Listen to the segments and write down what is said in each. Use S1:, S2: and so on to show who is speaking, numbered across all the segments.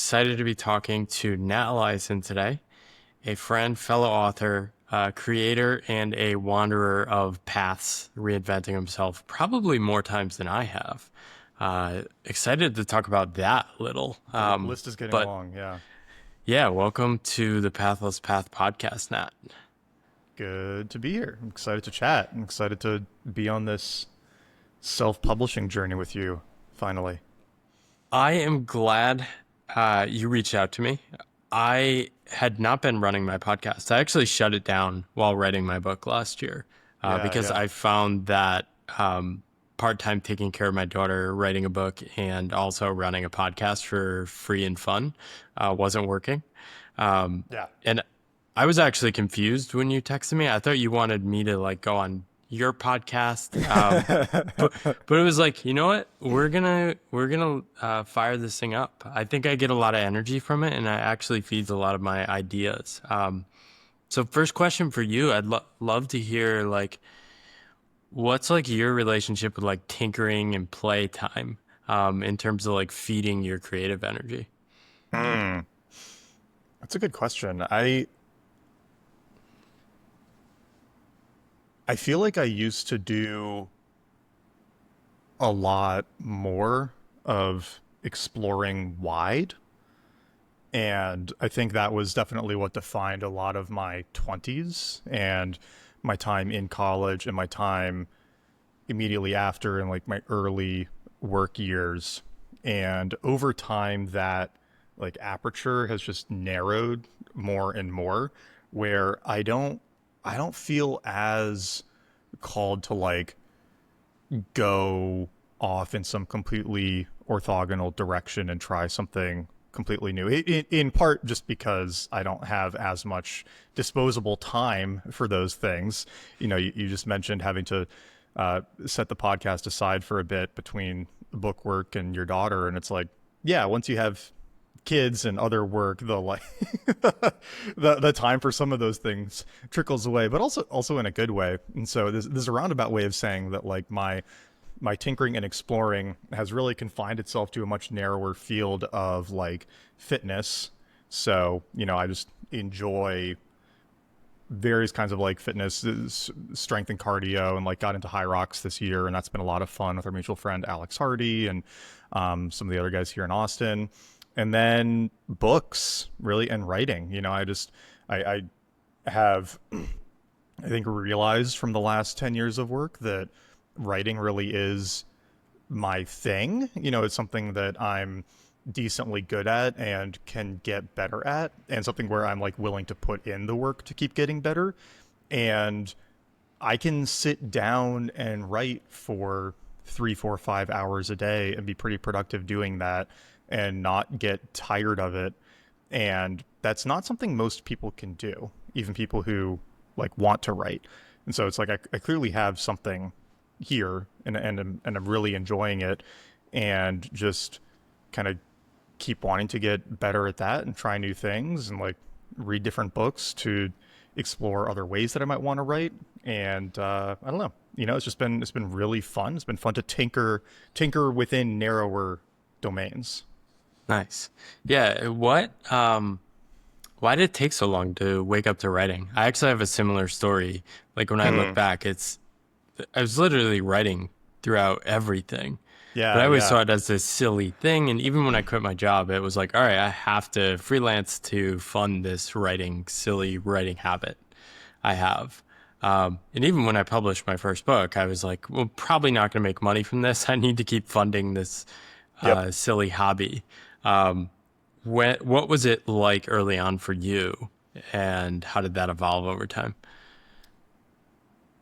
S1: excited to be talking to Nat Eliason today, a friend, fellow author, creator, and a wanderer of paths, reinventing himself probably more times than I have. Excited to talk about that a little.
S2: The list is getting
S1: But
S2: long. Yeah.
S1: yeah, welcome to the Pathless Path podcast, Nat.
S2: Good to be here. I'm excited to chat. I'm excited to be on this self-publishing journey with you finally.
S1: I am glad you reached out to me. I had not been running my podcast. I actually shut it down while writing my book last year
S2: Yeah,
S1: because
S2: yeah.
S1: I found that part-time taking care of my daughter, writing a book, and also running a podcast for free and fun wasn't working.
S2: Yeah.
S1: And I was actually confused when you texted me. I thought you wanted me to like go on your podcast. But it was like, you know what? We're gonna fire this thing up. I think I get a lot of energy from it, and it actually feeds a lot of my ideas. So first question for you, I'd love to hear like what's like your relationship with like tinkering and playtime, in terms of like feeding your creative energy.
S2: Hmm. That's a good question. I feel like I used to do a lot more of exploring wide, and I think that was definitely what defined a lot of my 20s and my time in college and my time immediately after in like my early work years. And over time, that like aperture has just narrowed more and more, where I don't feel as called to like go off in some completely orthogonal direction and try something completely new. In part just because I don't have as much disposable time for those things. You just mentioned having to set the podcast aside for a bit between book work and your daughter, and it's like, yeah, once you have kids and other work, the like the time for some of those things trickles away, but also in a good way. And so there's a roundabout way of saying that like my tinkering and exploring has really confined itself to a much narrower field of like fitness. So, I just enjoy various kinds of like fitness, strength and cardio, and like got into high rocks this year. And that's been a lot of fun with our mutual friend, Alex Hardy, and some of the other guys here in Austin. And then books really, and writing, I have, I think, realized from the last 10 years of work that writing really is my thing. It's something that I'm decently good at and can get better at, and something where I'm like willing to put in the work to keep getting better. And I can sit down and write for 3, 4, 5 hours a day and be pretty productive doing that and not get tired of it. And that's not something most people can do, even people who like want to write. And so it's like I clearly have something here, and I'm really enjoying it, and just kind of keep wanting to get better at that and try new things and like read different books to explore other ways that I might want to write. And I don't know, it's been really fun. It's been fun to tinker within narrower domains.
S1: Nice. Yeah. Why did it take so long to wake up to writing? I actually have a similar story. Like when I look
S2: Hmm.
S1: back, I was literally writing throughout everything. But I
S2: Yeah,
S1: always
S2: yeah.
S1: saw it as this silly thing. And even when I quit my job, it was like, all right, I have to freelance to fund this silly writing habit I have. And even when I published my first book, I was like, well, probably not going to make money from this. I need to keep funding this
S2: Yep.
S1: silly hobby. Um, what was it like early on for you? And how did that evolve over time?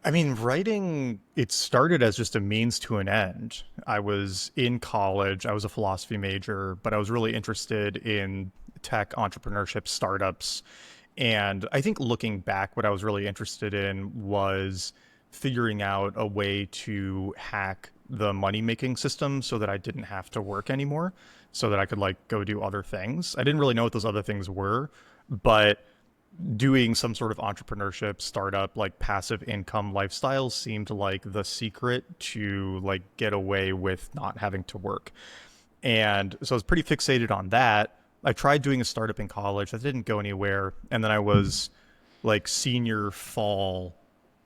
S2: I mean, writing, it started as just a means to an end. I was in college, I was a philosophy major, but I was really interested in tech, entrepreneurship, startups. And I think looking back, what I was really interested in was figuring out a way to hack the money making system so that I didn't have to work anymore, so that I could like go do other things. I didn't really know what those other things were, but doing some sort of entrepreneurship, startup, like passive income lifestyle seemed like the secret to like get away with not having to work. And so I was pretty fixated on that. I tried doing a startup in college. That didn't go anywhere. And then I was like senior fall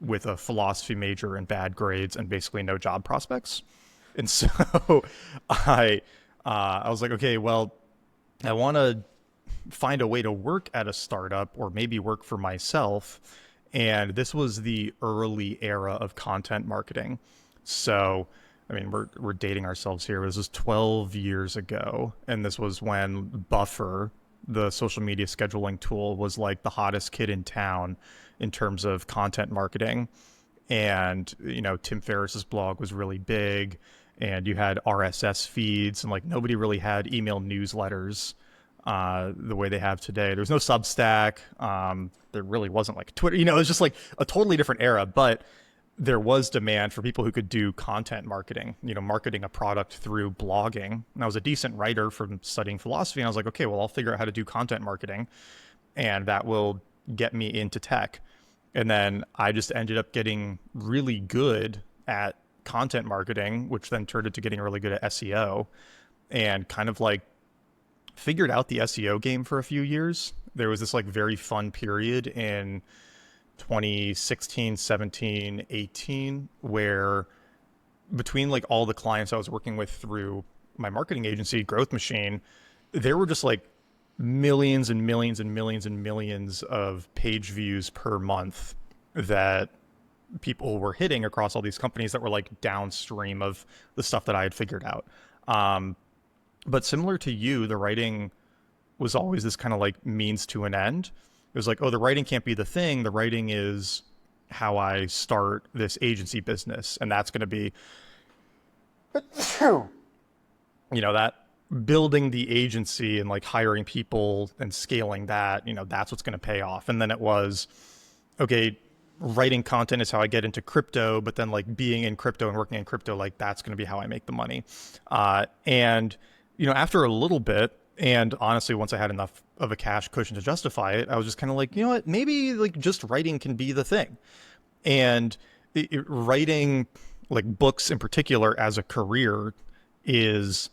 S2: with a philosophy major and bad grades and basically no job prospects. And so I I was like, okay, well, I want to find a way to work at a startup or maybe work for myself. And this was the early era of content marketing. So, I mean, we're dating ourselves here. This was 12 years ago, and this was when Buffer, the social media scheduling tool, was like the hottest kid in town in terms of content marketing. And Tim Ferriss's blog was really big, and you had RSS feeds, and like nobody really had email newsletters the way they have today. There was no Substack. There really wasn't like Twitter. It was just like a totally different era, but there was demand for people who could do content marketing, marketing a product through blogging. And I was a decent writer from studying philosophy. And I was like, okay, well, I'll figure out how to do content marketing, and that will get me into tech. And then I just ended up getting really good at content marketing, which then turned into getting really good at SEO, and kind of like figured out the SEO game for a few years. There was this like very fun period in 2016, 17, 18, where between like all the clients I was working with through my marketing agency, Growth Machine, there were just like millions and millions and millions and millions of page views per month that people were hitting across all these companies that were like downstream of the stuff that I had figured out. But similar to you, the writing was always this kind of like means to an end. It was like, oh, the writing can't be the thing. The writing is how I start this agency business. And that's going to be, that building the agency and like hiring people and scaling that, that's what's going to pay off. And then it was, okay, writing content is how I get into crypto, but then like being in crypto and working in crypto, like that's going to be how I make the money. And after a little bit, and honestly, once I had enough of a cash cushion to justify it, I was just kind of like, you know what, maybe like just writing can be the thing. And writing like books in particular as a career is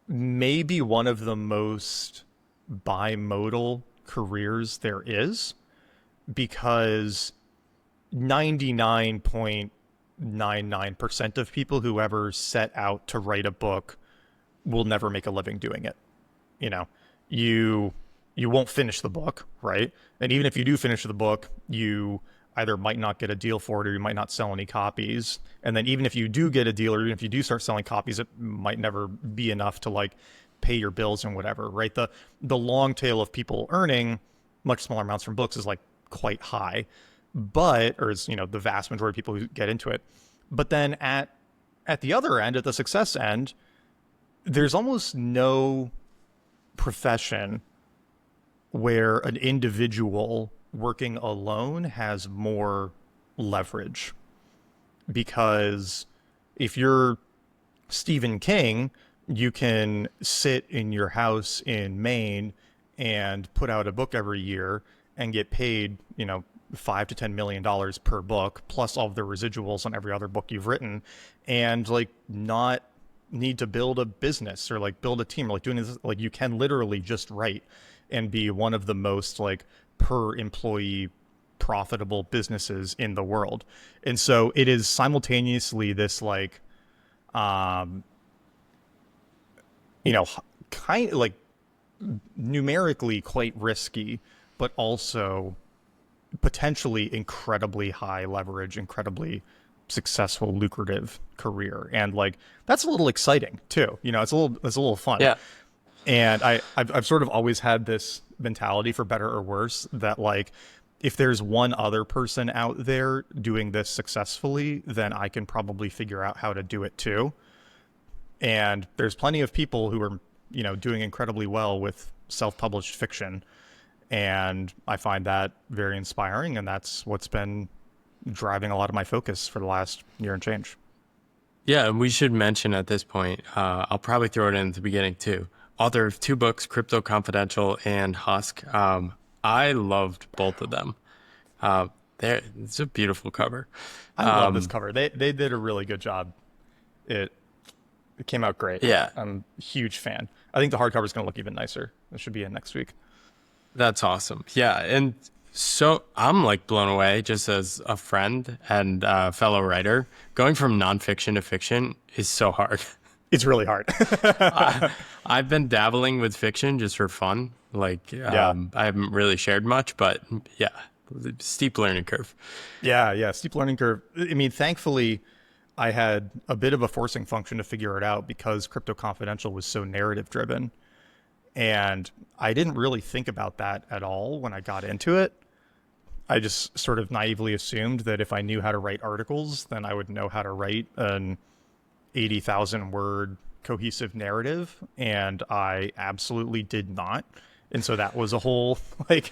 S2: maybe one of the most bimodal careers there is, because 99.99% of people who ever set out to write a book will never make a living doing it. You won't finish the book, right? And even if you do finish the book, you either might not get a deal for it, or you might not sell any copies. And then even if you do get a deal, or even if you do start selling copies, it might never be enough to like pay your bills and whatever, right? The long tail of people earning much smaller amounts from books is like quite high, or is, the vast majority of people who get into it. But then at the other end, at the success end, there's almost no profession where an individual working alone has more leverage. Because if you're Stephen King, you can sit in your house in Maine and put out a book every year and get paid, $5 to $10 million per book, plus all of the residuals on every other book you've written, and like not need to build a business or like build a team, or like doing this. Like you can literally just write and be one of the most like per employee profitable businesses in the world. And so it is simultaneously this like kind of like numerically quite risky, but also potentially incredibly high leverage, incredibly successful, lucrative career. And like that's a little exciting too. It's a little fun.
S1: Yeah.
S2: And I've sort of always had this mentality, for better or worse, that like if there's one other person out there doing this successfully, then I can probably figure out how to do it too. And there's plenty of people who are, doing incredibly well with self-published fiction. And I find that very inspiring. And that's what's been driving a lot of my focus for the last year and change.
S1: Yeah, and we should mention at this point, I'll probably throw it in at the beginning too. Author of 2 books, Crypto Confidential and Husk. I loved both of them. It's a beautiful cover.
S2: I love this cover. They did a really good job. It came out great.
S1: Yeah.
S2: I'm a huge fan. I think the hardcover is going to look even nicer It should be in next week.
S1: That's awesome. Yeah. And so I'm like blown away just as a friend and fellow writer. Going from nonfiction to fiction is so hard.
S2: It's really hard.
S1: I, I've been dabbling with fiction just for fun. Like,
S2: Yeah.
S1: I haven't really shared much, but yeah, steep learning curve.
S2: Yeah. Steep learning curve. I mean, thankfully, I had a bit of a forcing function to figure it out because Crypto Confidential was so narrative driven. And I didn't really think about that at all when I got into it. I just sort of naively assumed that if I knew how to write articles, then I would know how to write an 80,000 word cohesive narrative. And I absolutely did not. And so that was a whole, like,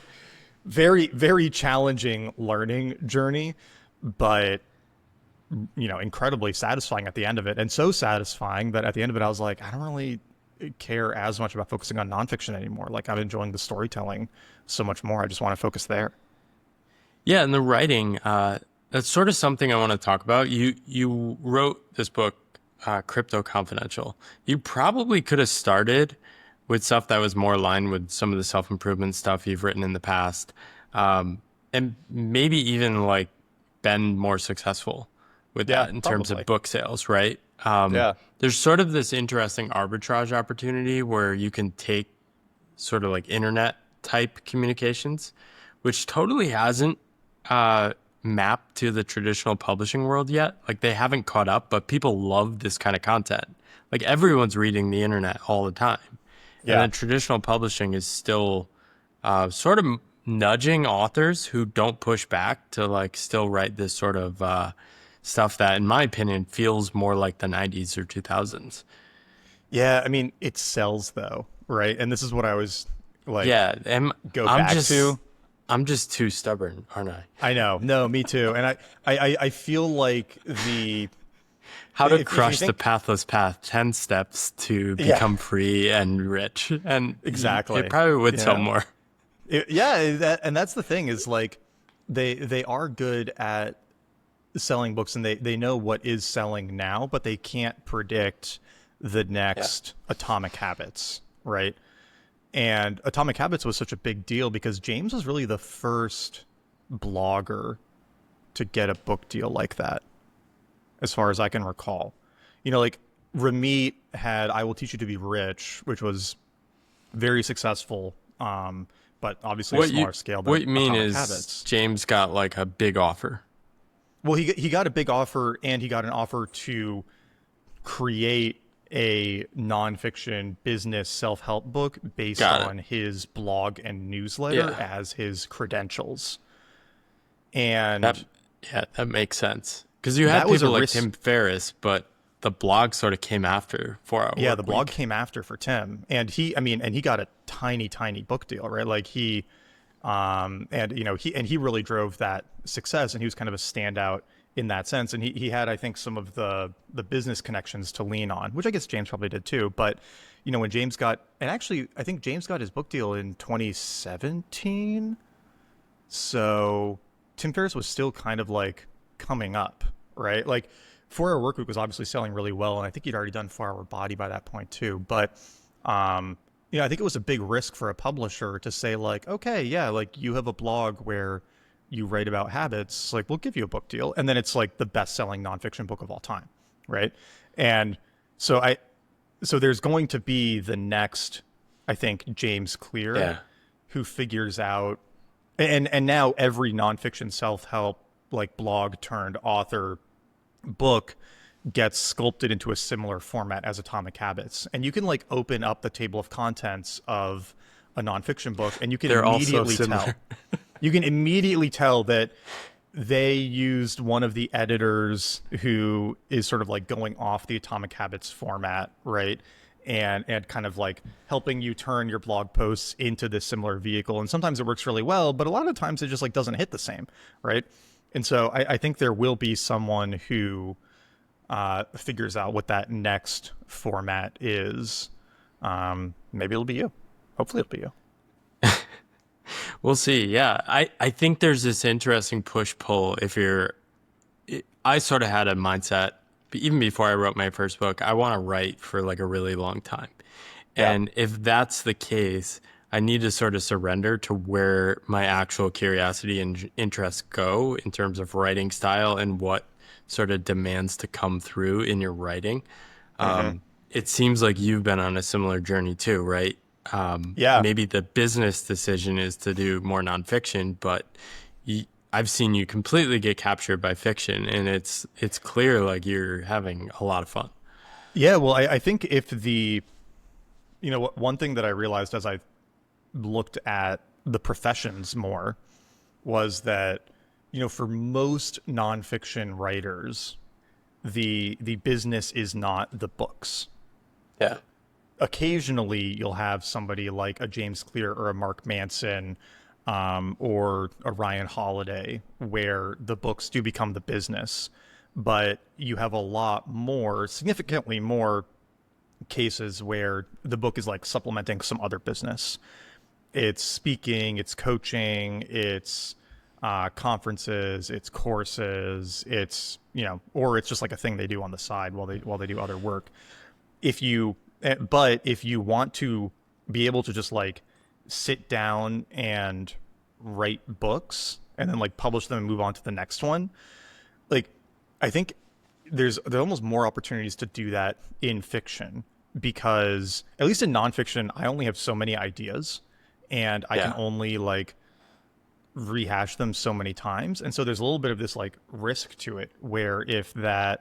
S2: very, very challenging learning journey, but, incredibly satisfying at the end of it. And so satisfying that at the end of it, I was like, I don't really care as much about focusing on nonfiction anymore. Like, I'm enjoying the storytelling so much more. I just want to focus there.
S1: Yeah, and the writing, that's sort of something I want to talk about. You wrote this book, Crypto Confidential. You probably could have started with stuff that was more aligned with some of the self-improvement stuff you've written in the past, and maybe even like been more successful with
S2: Yeah,
S1: that in terms
S2: probably.
S1: of book sales, right?
S2: Yeah.
S1: There's sort of this interesting arbitrage opportunity where you can take sort of like internet type communications, which totally hasn't mapped to the traditional publishing world yet. Like they haven't caught up, but people love this kind of content. Like everyone's reading the internet all the time. And
S2: Yeah.
S1: then traditional publishing is still sort of nudging authors who don't push back to like still write this sort of stuff that, in my opinion, feels more like the 90s or 2000s.
S2: Yeah. I mean, it sells though, right? And this is what I was like,
S1: Yeah, and
S2: go
S1: I'm
S2: back
S1: just
S2: to.
S1: I'm just too stubborn, aren't I?
S2: I know. No, me too. And I feel like
S1: How to
S2: if you
S1: crush the
S2: think,
S1: pathless path, 10 steps to
S2: yeah,
S1: become free and rich. And it
S2: exactly.
S1: probably would sell
S2: Yeah.
S1: more.
S2: Yeah. And that's the thing is like, they are good at selling books and they know what is selling now, but they can't predict the
S1: Yeah.
S2: next Atomic Habits, right? And Atomic Habits was such a big deal because James was really the first blogger to get a book deal like that, as far as I can recall. Like Ramit had I Will Teach You to Be Rich, which was very successful, but obviously a
S1: What you
S2: smaller scale
S1: what
S2: than
S1: you mean
S2: Atomic
S1: is
S2: Habits.
S1: James got like a big offer.
S2: Well, he got a big offer, and he got an offer to create a nonfiction business self-help book based
S1: Got it.
S2: on his blog and newsletter
S1: Yeah.
S2: as his credentials.
S1: That
S2: And
S1: yeah, that makes sense. Because you had
S2: that was a
S1: people like
S2: risk.
S1: Tim Ferriss, but the blog sort of came after 4 Hour
S2: Yeah, the
S1: Work
S2: blog
S1: Week.
S2: came after for Tim, and he got a tiny, tiny book deal, right? Like and he really drove that success, and he was kind of a standout in that sense. And he had, I think, some of the business connections to lean on, which I guess James probably did too. But when James got, and actually, I think James got his book deal in 2017. So Tim Ferriss was still kind of like coming up, right? Like 4 Hour Workweek was obviously selling really well, and I think he'd already done 4 Hour Body by that point too. But I think it was a big risk for a publisher to say like, okay, yeah, like you have a blog where you write about habits, like we'll give you a book deal, and then it's like the best-selling nonfiction book of all time, right? And so there's going to be the next, I think, James Clear,
S1: Yeah.
S2: who figures out and now every nonfiction self-help like blog turned author book gets sculpted into a similar format as Atomic Habits. And you can like open up the table of contents of a nonfiction book and you can
S1: They're also
S2: immediately tell.
S1: similar.
S2: You can immediately tell that they used one of the editors who is sort of like going off the Atomic Habits format, right? And kind of like helping you turn your blog posts into this similar vehicle. And sometimes it works really well, but a lot of times it just like doesn't hit the same, right? And so I think there will be someone who figures out what that next format is. Maybe it'll be you. Hopefully it'll be you.
S1: We'll see. Yeah. I think there's this interesting push pull if you're I sort of had a mindset even before I wrote my first book. I want to write for like a really long time.
S2: Yeah.
S1: And if that's the case, I need to sort of surrender to where my actual curiosity and interests go in terms of writing style and what sort of demands to come through in your writing.
S2: Hmm.
S1: It seems like you've been on a similar journey too, right?
S2: Yeah.
S1: Maybe the business decision is to do more nonfiction, but I've seen you completely get captured by fiction, and it's clear like you're having a lot of fun.
S2: Yeah. Well, I think if one thing that I realized as I looked at the professions more was that, for most nonfiction writers, the business is not the books.
S1: Yeah.
S2: Occasionally, you'll have somebody like a James Clear or a Mark Manson, or a Ryan Holiday, where the books do become the business. But you have a lot more, significantly more cases where the book is like supplementing some other business. It's speaking, it's coaching, it's conferences, it's courses, it's or it's just like a thing they do on the side while they do other work. But if you want to be able to just like sit down and write books and then like publish them and move on to the next one, like I think there are almost more opportunities to do that in fiction, because at least in nonfiction I only have so many ideas and I can
S1: Yeah.
S2: only like rehash them so many times. And so there's a little bit of this like risk to it, where if the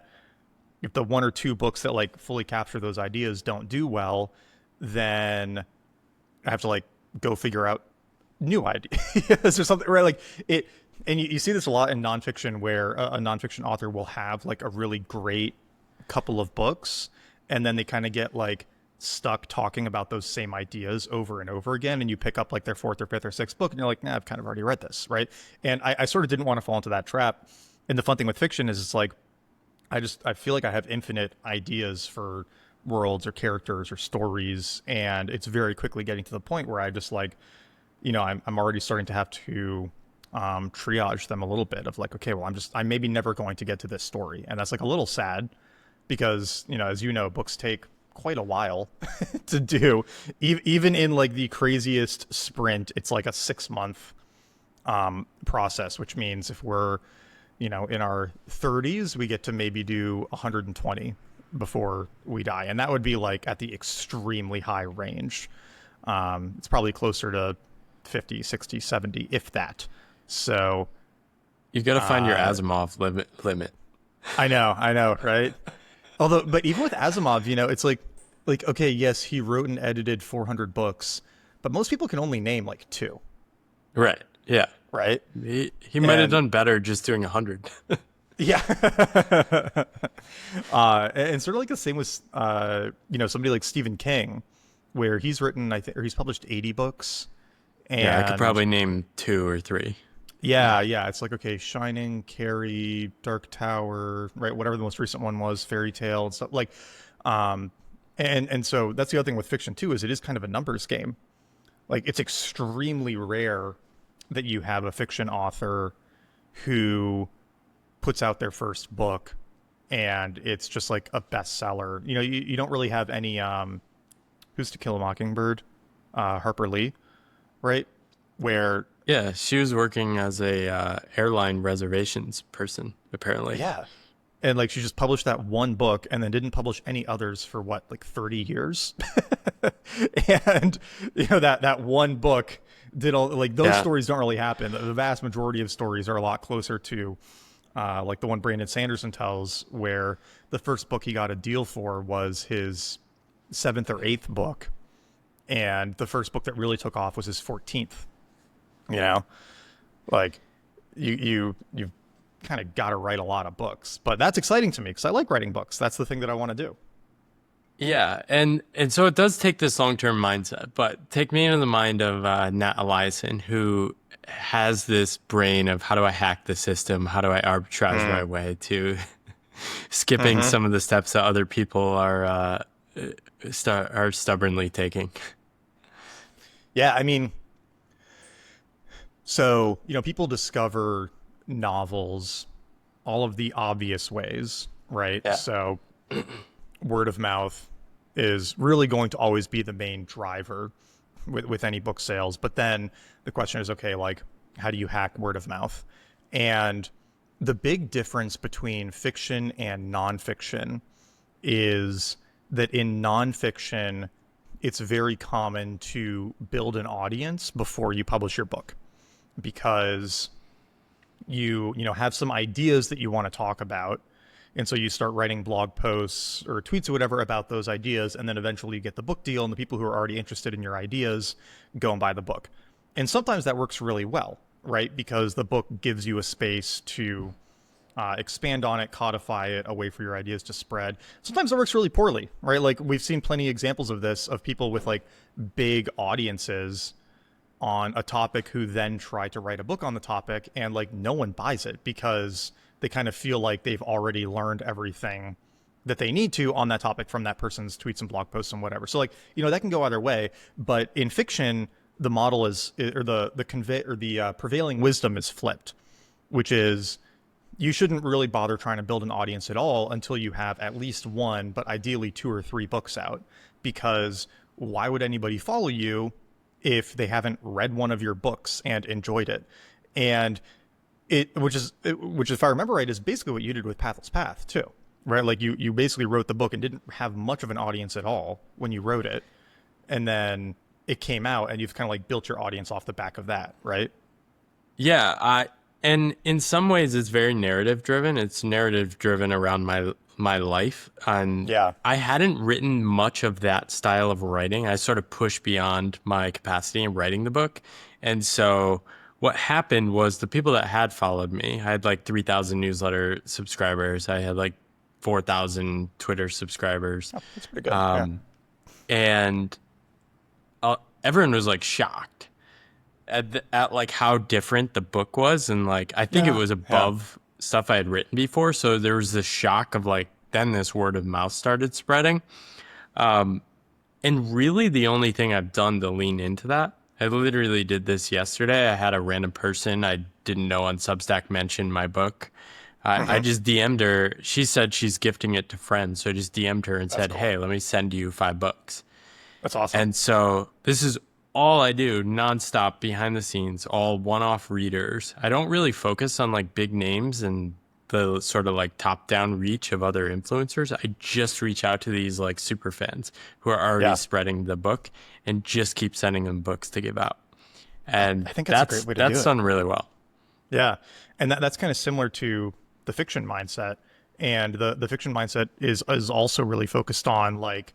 S2: one or two books that like fully capture those ideas don't do well, then I have to like go figure out new ideas or something, right? Like it, and you see this a lot in nonfiction, where a nonfiction author will have like a really great couple of books, and then they kind of get like stuck talking about those same ideas over and over again, and you pick up like their fourth or fifth or sixth book and you're like, nah, I've kind of already read this, right? And I sort of didn't want to fall into that trap. And the fun thing with fiction is it's like I feel like I have infinite ideas for worlds or characters or stories, and it's very quickly getting to the point where I just like, I'm already starting to have to triage them a little bit of like, okay, well, I'm maybe never going to get to this story, and that's like a little sad, because as books take quite a while to do. Even in like the craziest sprint, it's like a 6 month process, which means if we're in our 30s, we get to maybe do 120 before we die. And that would be like at the extremely high range. It's probably closer to 50, 60, 70, if that. So
S1: You got to find your
S2: uh,
S1: Asimov limit.
S2: I know, right? Although, but even with Asimov, it's like, okay, yes, he wrote and edited 400 books, but most people can only name like two,
S1: Right. Yeah.
S2: right?
S1: He might have
S2: And
S1: done better just doing 100.
S2: yeah. And sort of like the same with somebody like Stephen King, where he's written, I think, or he's published 80 books.
S1: Yeah, I could
S2: And
S1: probably name two or three.
S2: yeah, it's like, okay, Shining, Carrie, Dark Tower, right? Whatever the most recent one was, Fairy Tale and stuff like. um and so that's the other thing with fiction too, is it is kind of a numbers game. Like, it's extremely rare that you have a fiction author who puts out their first book and it's just like a bestseller. You don't really have any Who's to Kill a Mockingbird, Harper Lee, right? Where
S1: Yeah, she was working as a airline reservations person, apparently.
S2: yeah, and like she just published that one book and then didn't publish any others for what, like 30 years. And that one book did all, like, those
S1: Yeah.
S2: stories don't really happen. The vast majority of stories are a lot closer to like the one Brandon Sanderson tells, where the first book he got a deal for was his seventh or eighth book, and the first book that really took off was his 14th. You know, like you've kind of got to write a lot of books, but that's exciting to me because I like writing books. That's the thing that I want to do.
S1: Yeah, and so it does take this long-term mindset, but take me into the mind of Nat Eliason, who has this brain of how do I hack the system? How do I arbitrage
S2: Mm.
S1: my way to skipping
S2: Hmm.
S1: some of the steps that other people are stubbornly taking?
S2: Yeah, I mean, so people discover novels all of the obvious ways, right?
S1: Yeah.
S2: So word of mouth is really going to always be the main driver. with any book sales. But then the question is, okay, like, how do you hack word of mouth? And the big difference between fiction and nonfiction is that in nonfiction, it's very common to build an audience before you publish your book, because you know have some ideas that you want to talk about, and so you start writing blog posts or tweets or whatever about those ideas, and then eventually you get the book deal, and the people who are already interested in your ideas go and buy the book. And sometimes that works really well, right? Because the book gives you a space to expand on it, codify it, a way for your ideas to spread. Sometimes it works really poorly, right? Like we've seen plenty of examples of this, of people with like big audiences on a topic who then try to write a book on the topic, and like no one buys it because they kind of feel like they've already learned everything that they need to on that topic from that person's tweets and blog posts and whatever. So like, you know, that can go either way. But in fiction, the model is, or the prevailing wisdom is flipped, which is you shouldn't really bother trying to build an audience at all until you have at least one, but ideally 2 or 3 books out. Because why would anybody follow you if they haven't read one of your books and enjoyed it? And which if I remember right, is basically what you did with Pathless Path too, right? Like you basically wrote the book and didn't have much of an audience at all when you wrote it, and then it came out, and you've kind of like built your audience off the back of that, right?
S1: Yeah, and in some ways it's very narrative driven. It's narrative driven around my life. And
S2: Yeah.
S1: I hadn't written much of that style of writing. I sort of pushed beyond my capacity in writing the book. And so what happened was the people that had followed me, I had like 3,000 newsletter subscribers. I had like 4,000 Twitter subscribers.
S2: Oh, that's pretty good. Yeah.
S1: And everyone was like shocked at like how different the book was, and like I think it
S2: Yeah.
S1: was
S2: Yeah.
S1: above stuff I had written before, so there was this shock of like then this word of mouth started spreading. And really the only thing I've done to lean into that, I literally did this yesterday. I had a random person I didn't know on Substack mention my book. I
S2: Hmm.
S1: just DM'd her. She said she's gifting it to friends, so I just DM'd her and
S2: That's
S1: said,
S2: cool.
S1: hey, let me send you 5 books.
S2: That's awesome.
S1: And so this is all I do nonstop behind the scenes, all one-off readers. I don't really focus on like big names and the sort of like top-down reach of other influencers. I just reach out to these like super fans who are already
S2: Yeah.
S1: spreading the book and just keep sending them books to give out. And
S2: I think that's a
S1: that's
S2: great way to do
S1: that's
S2: it.
S1: done really well.
S2: Yeah. And that's kind of similar to the fiction mindset. And the fiction mindset is also really focused on like,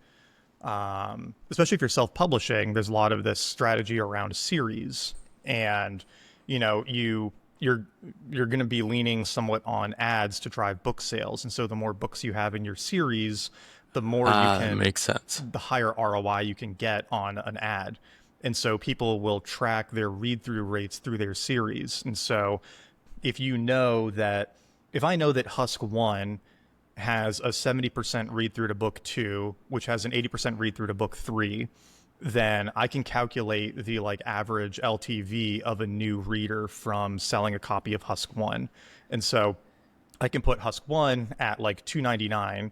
S2: especially if you're self-publishing, there's a lot of this strategy around a series, and you know you're going to be leaning somewhat on ads to drive book sales, and so the more books you have in your series, the more you can,
S1: Makes sense.
S2: the higher ROI you can get on an ad. And so people will track their read-through rates through their series. And so if you know that, if I know that Husk 1 has a 70% read through to book 2, which has an 80% read through to book 3, then I can calculate the like average LTV of a new reader from selling a copy of Husk 1. And so I can put Husk 1 at like $2.99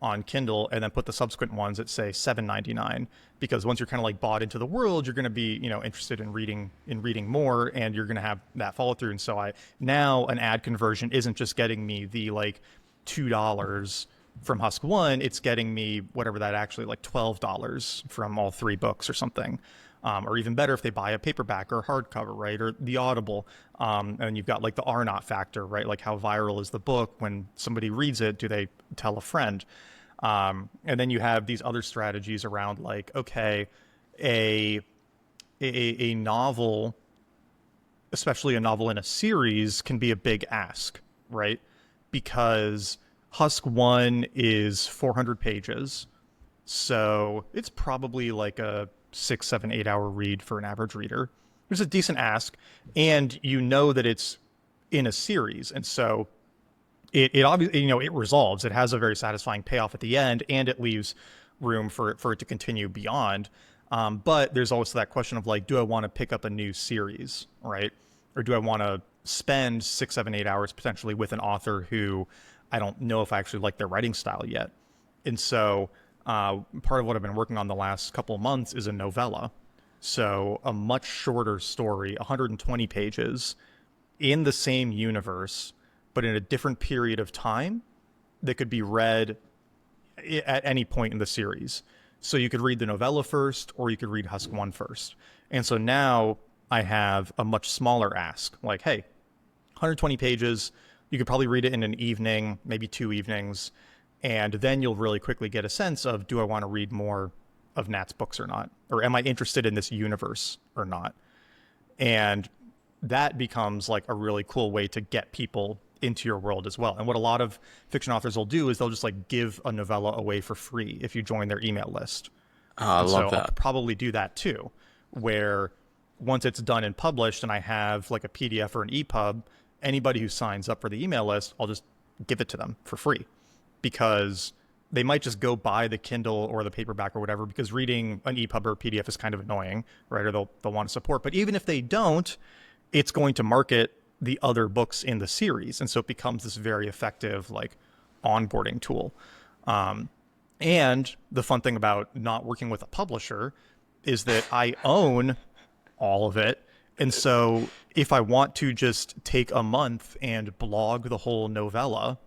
S2: on Kindle, and then put the subsequent ones at say $7.99, because once you're kind of like bought into the world, you're going to be, you know, interested in reading more, and you're going to have that follow through. And so now an ad conversion isn't just getting me the like $2 from Husk 1, it's getting me whatever that actually, like $12 from all 3 books or something. Or even better if they buy a paperback or hardcover, right? Or the Audible. And you've got like the R not factor, right? Like how viral is the book? When somebody reads it, do they tell a friend? And then you have these other strategies around like, okay, a novel, especially a novel in a series, can be a big ask, right? Because Husk 1 is 400 pages. So it's probably like a 6, 7, 8 hour read for an average reader. It's a decent ask. And you know that it's in a series. And so it obviously, you know, it resolves. It has a very satisfying payoff at the end, and it leaves room for it to continue beyond. But there's also that question of like, do I want to pick up a new series, right? Or do I want to spend 6, 7, 8 hours potentially with an author who I don't know if I actually like their writing style yet? And so part of what I've been working on the last couple of months is a novella. So a much shorter story, 120 pages in the same universe, but in a different period of time that could be read at any point in the series. So you could read the novella first, or you could read Husk 1 first. And so now I have a much smaller ask. Like, hey, 120 pages, you could probably read it in an evening, maybe 2 evenings, and then you'll really quickly get a sense of, do I want to read more of Nat's books or not? Or am I interested in this universe or not? And that becomes like a really cool way to get people into your world as well. And what a lot of fiction authors will do is they'll just like give a novella away for free if you join their email list.
S1: Oh, I
S2: And
S1: love
S2: so I'll
S1: that.
S2: probably do that too, where once it's done and published and I have like a PDF or an EPUB, anybody who signs up for the email list, I'll just give it to them for free, because they might just go buy the Kindle or the paperback or whatever, because reading an EPUB or PDF is kind of annoying, right? Or they'll want to support. But even if they don't, it's going to market the other books in the series. And so it becomes this very effective like onboarding tool. And the fun thing about not working with a publisher is that I own all of it. And so if I want to just take a month and blog the whole novella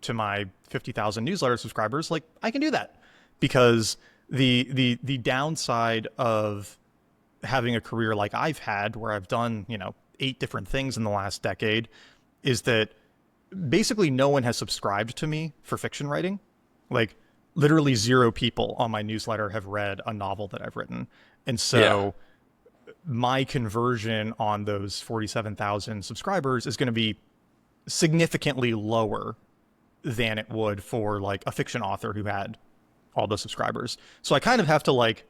S2: to my 50,000 newsletter subscribers, like I can do that, because the downside of having a career like I've had, where I've done, 8 different things in the last decade, is that basically no one has subscribed to me for fiction writing. Like literally 0 people on my newsletter have read a novel that I've written. And
S1: Yeah.
S2: so my conversion on those 47,000 subscribers is going to be significantly lower than it would for like a fiction author who had all those subscribers. So I kind of have to like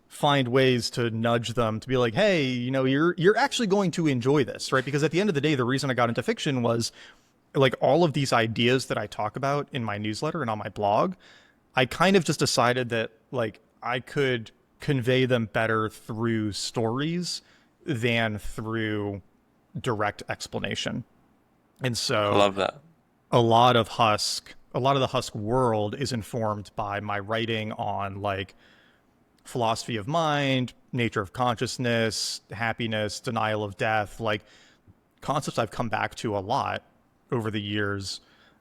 S2: find ways to nudge them to be like, hey, you're actually going to enjoy this, right? Because at the end of the day, the reason I got into fiction was like all of these ideas that I talk about in my newsletter and on my blog. I kind of just decided that like I could convey them better through stories than through direct explanation. And
S1: I
S2: so
S1: love that.
S2: a lot of the Husk world is informed by my writing on like philosophy of mind, nature of consciousness, happiness, denial of death, like concepts I've come back to a lot over the years,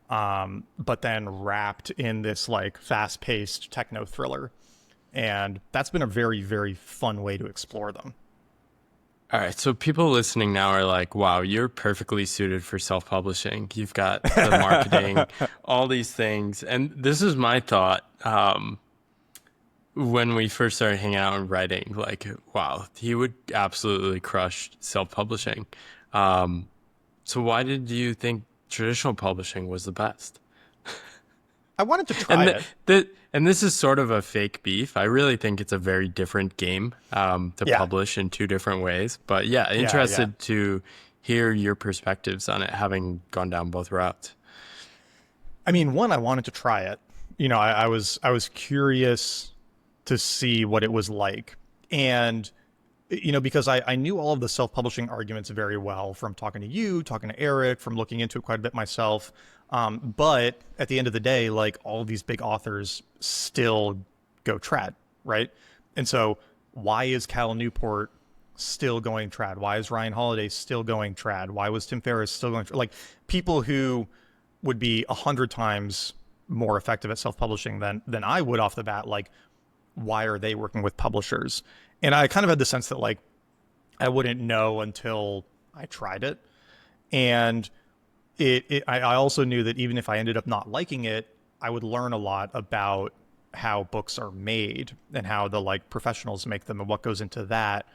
S2: but then wrapped in this like fast-paced techno thriller. And that's been a very, very fun way to explore them.
S1: All right, so people listening now are like, wow, you're perfectly suited for self-publishing. You've got the marketing, all these things. And this is my thought when we first started hanging out and writing, like, wow, he would absolutely crush self-publishing. So why did you think traditional publishing was the best?
S2: I wanted to try
S1: And
S2: it.
S1: and this is sort of a fake beef. I really think it's a very different game to
S2: Yeah.
S1: publish in 2 different ways. But yeah,
S2: Yeah, yeah.
S1: interested to hear your perspectives on it, having gone down both routes.
S2: I mean, one, I wanted to try it. I was curious to see what it was like. And because I knew all of the self-publishing arguments very well from talking to you, talking to Eric, from looking into it quite a bit myself. But at the end of the day, like all of these big authors still go trad, right? And so why is Cal Newport still going trad? Why is Ryan Holiday still going trad? Why was Tim Ferriss still going trad? Like people who would be 100 times more effective at self-publishing than I would off the bat, like why are they working with publishers? And I kind of had the sense that like I wouldn't know until I tried it. And I also knew that even if I ended up not liking it, I would learn a lot about how books are made and how the like professionals make them and what goes into that,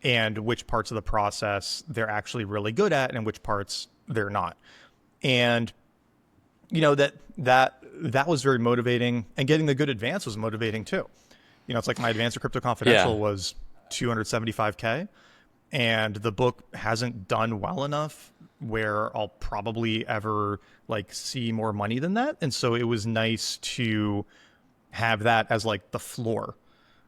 S2: and which parts of the process they're actually really good at and which parts they're not. And that was very motivating, and getting the good advance was motivating too. It's like my advance for Crypto
S1: Yeah.
S2: Confidential was 275K, and the book hasn't done well enough where I'll probably ever like see more money than that. And so it was nice to have that as like the floor,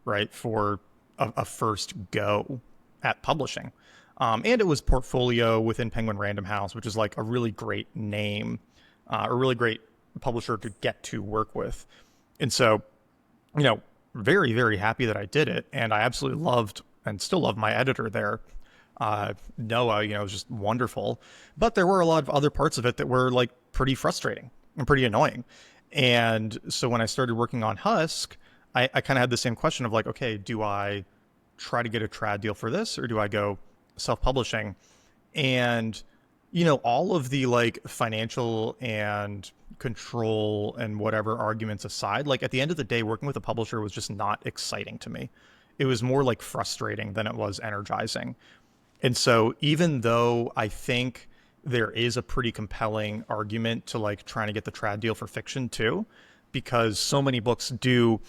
S2: right, for a first go at publishing. And it was portfolio within Penguin Random House, which is like a really great name, a really great publisher to get to work with. And so, very, very happy that I did it. And I absolutely loved and still love my editor there. Noah, was just wonderful. But there were a lot of other parts of it that were like pretty frustrating and pretty annoying. And so when I started working on Husk, I kind of had the same question of like, okay, do I try to get a trad deal for this, or do I go self-publishing? And all of the like financial and control and whatever arguments aside, like at the end of the day, working with a publisher was just not exciting to me. It was more like frustrating than it was energizing. And so even though I think there is a pretty compelling argument to like trying to get the trad deal for fiction too, because so many books do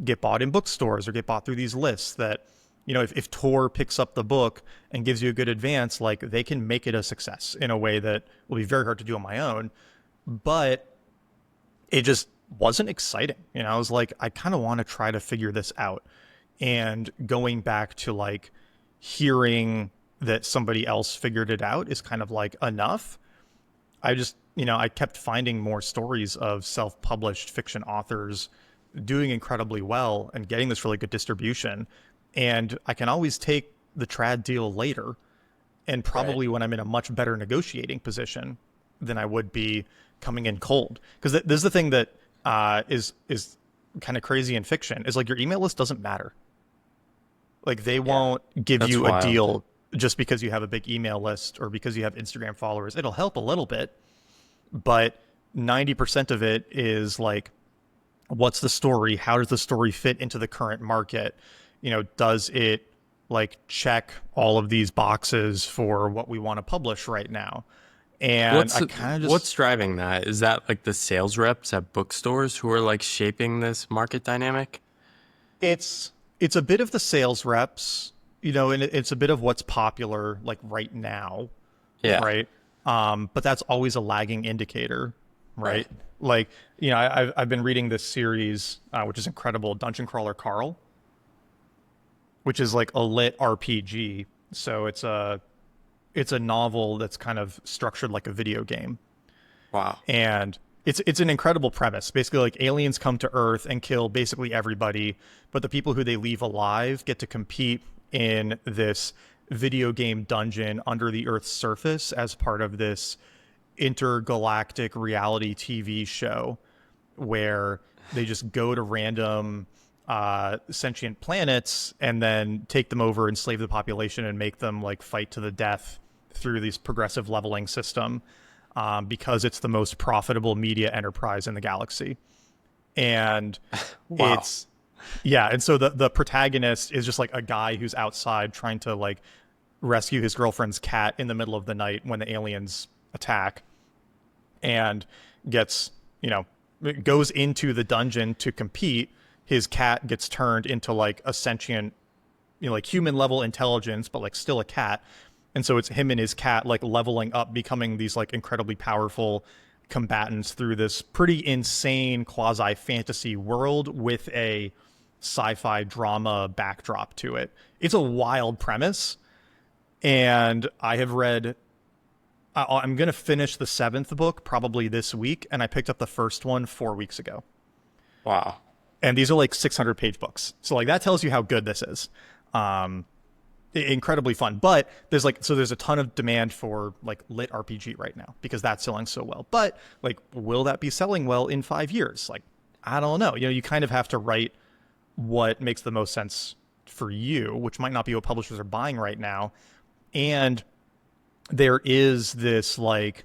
S2: get bought in bookstores or get bought through these lists that, if Tor picks up the book and gives you a good advance, like they can make it a success in a way that will be very hard to do on my own. But it just wasn't exciting. I was like, I kind of want to try to figure this out. And going back to like hearing that somebody else figured it out is kind of like enough. I just, I kept finding more stories of self-published fiction authors doing incredibly well and getting this really good distribution. And I can always take the trad deal later, and probably when I'm in a much better negotiating position than I would be coming in cold. Because this is the thing that is kind of crazy in fiction, is like your email list doesn't matter. Like they won't give you a deal just because you have a big email list or because you have Instagram followers. It'll help a little bit, but 90% of it is like, what's the story? How does the story fit into the current market? Does it like check all of these boxes for what we want to publish right now? And I kind of just...
S1: What's driving that? Is that like the sales reps at bookstores who are like shaping this market dynamic?
S2: It's a bit of the sales reps, and it's a bit of what's popular like right now.
S1: Yeah.
S2: Right. But that's always a lagging indicator, right? Like, I've been reading this series, which is incredible, Dungeon Crawler Carl, which is like a lit RPG. So it's a novel that's kind of structured like a video game.
S1: Wow.
S2: And it's an incredible premise. Basically, like aliens come to Earth and kill basically everybody, but the people who they leave alive get to compete in this video game dungeon under the Earth's surface as part of this intergalactic reality TV show where they just go to random sentient planets and then take them over, enslave the population, and make them like fight to the death through this progressive leveling system, because it's the most profitable media enterprise in the galaxy. And
S1: wow.
S2: and so the protagonist is just like a guy who's outside trying to like rescue his girlfriend's cat in the middle of the night when the aliens attack, and gets, goes into the dungeon to compete. His cat gets turned into like a sentient, like human level intelligence, but like still a cat. And so it's him and his cat like leveling up, becoming these like incredibly powerful combatants through this pretty insane quasi fantasy world with a sci-fi drama backdrop to it. It's a wild premise. And I have read, I'm going to finish the 7th book probably this week. And I picked up the first one 4 weeks ago.
S1: Wow.
S2: And these are like 600-page books. So like that tells you how good this is. Incredibly fun. But there's a ton of demand for like lit RPG right now because that's selling so well. But like, will that be selling well in 5 years? Like, I don't know. You kind of have to write what makes the most sense for you, which might not be what publishers are buying right now. And there is this like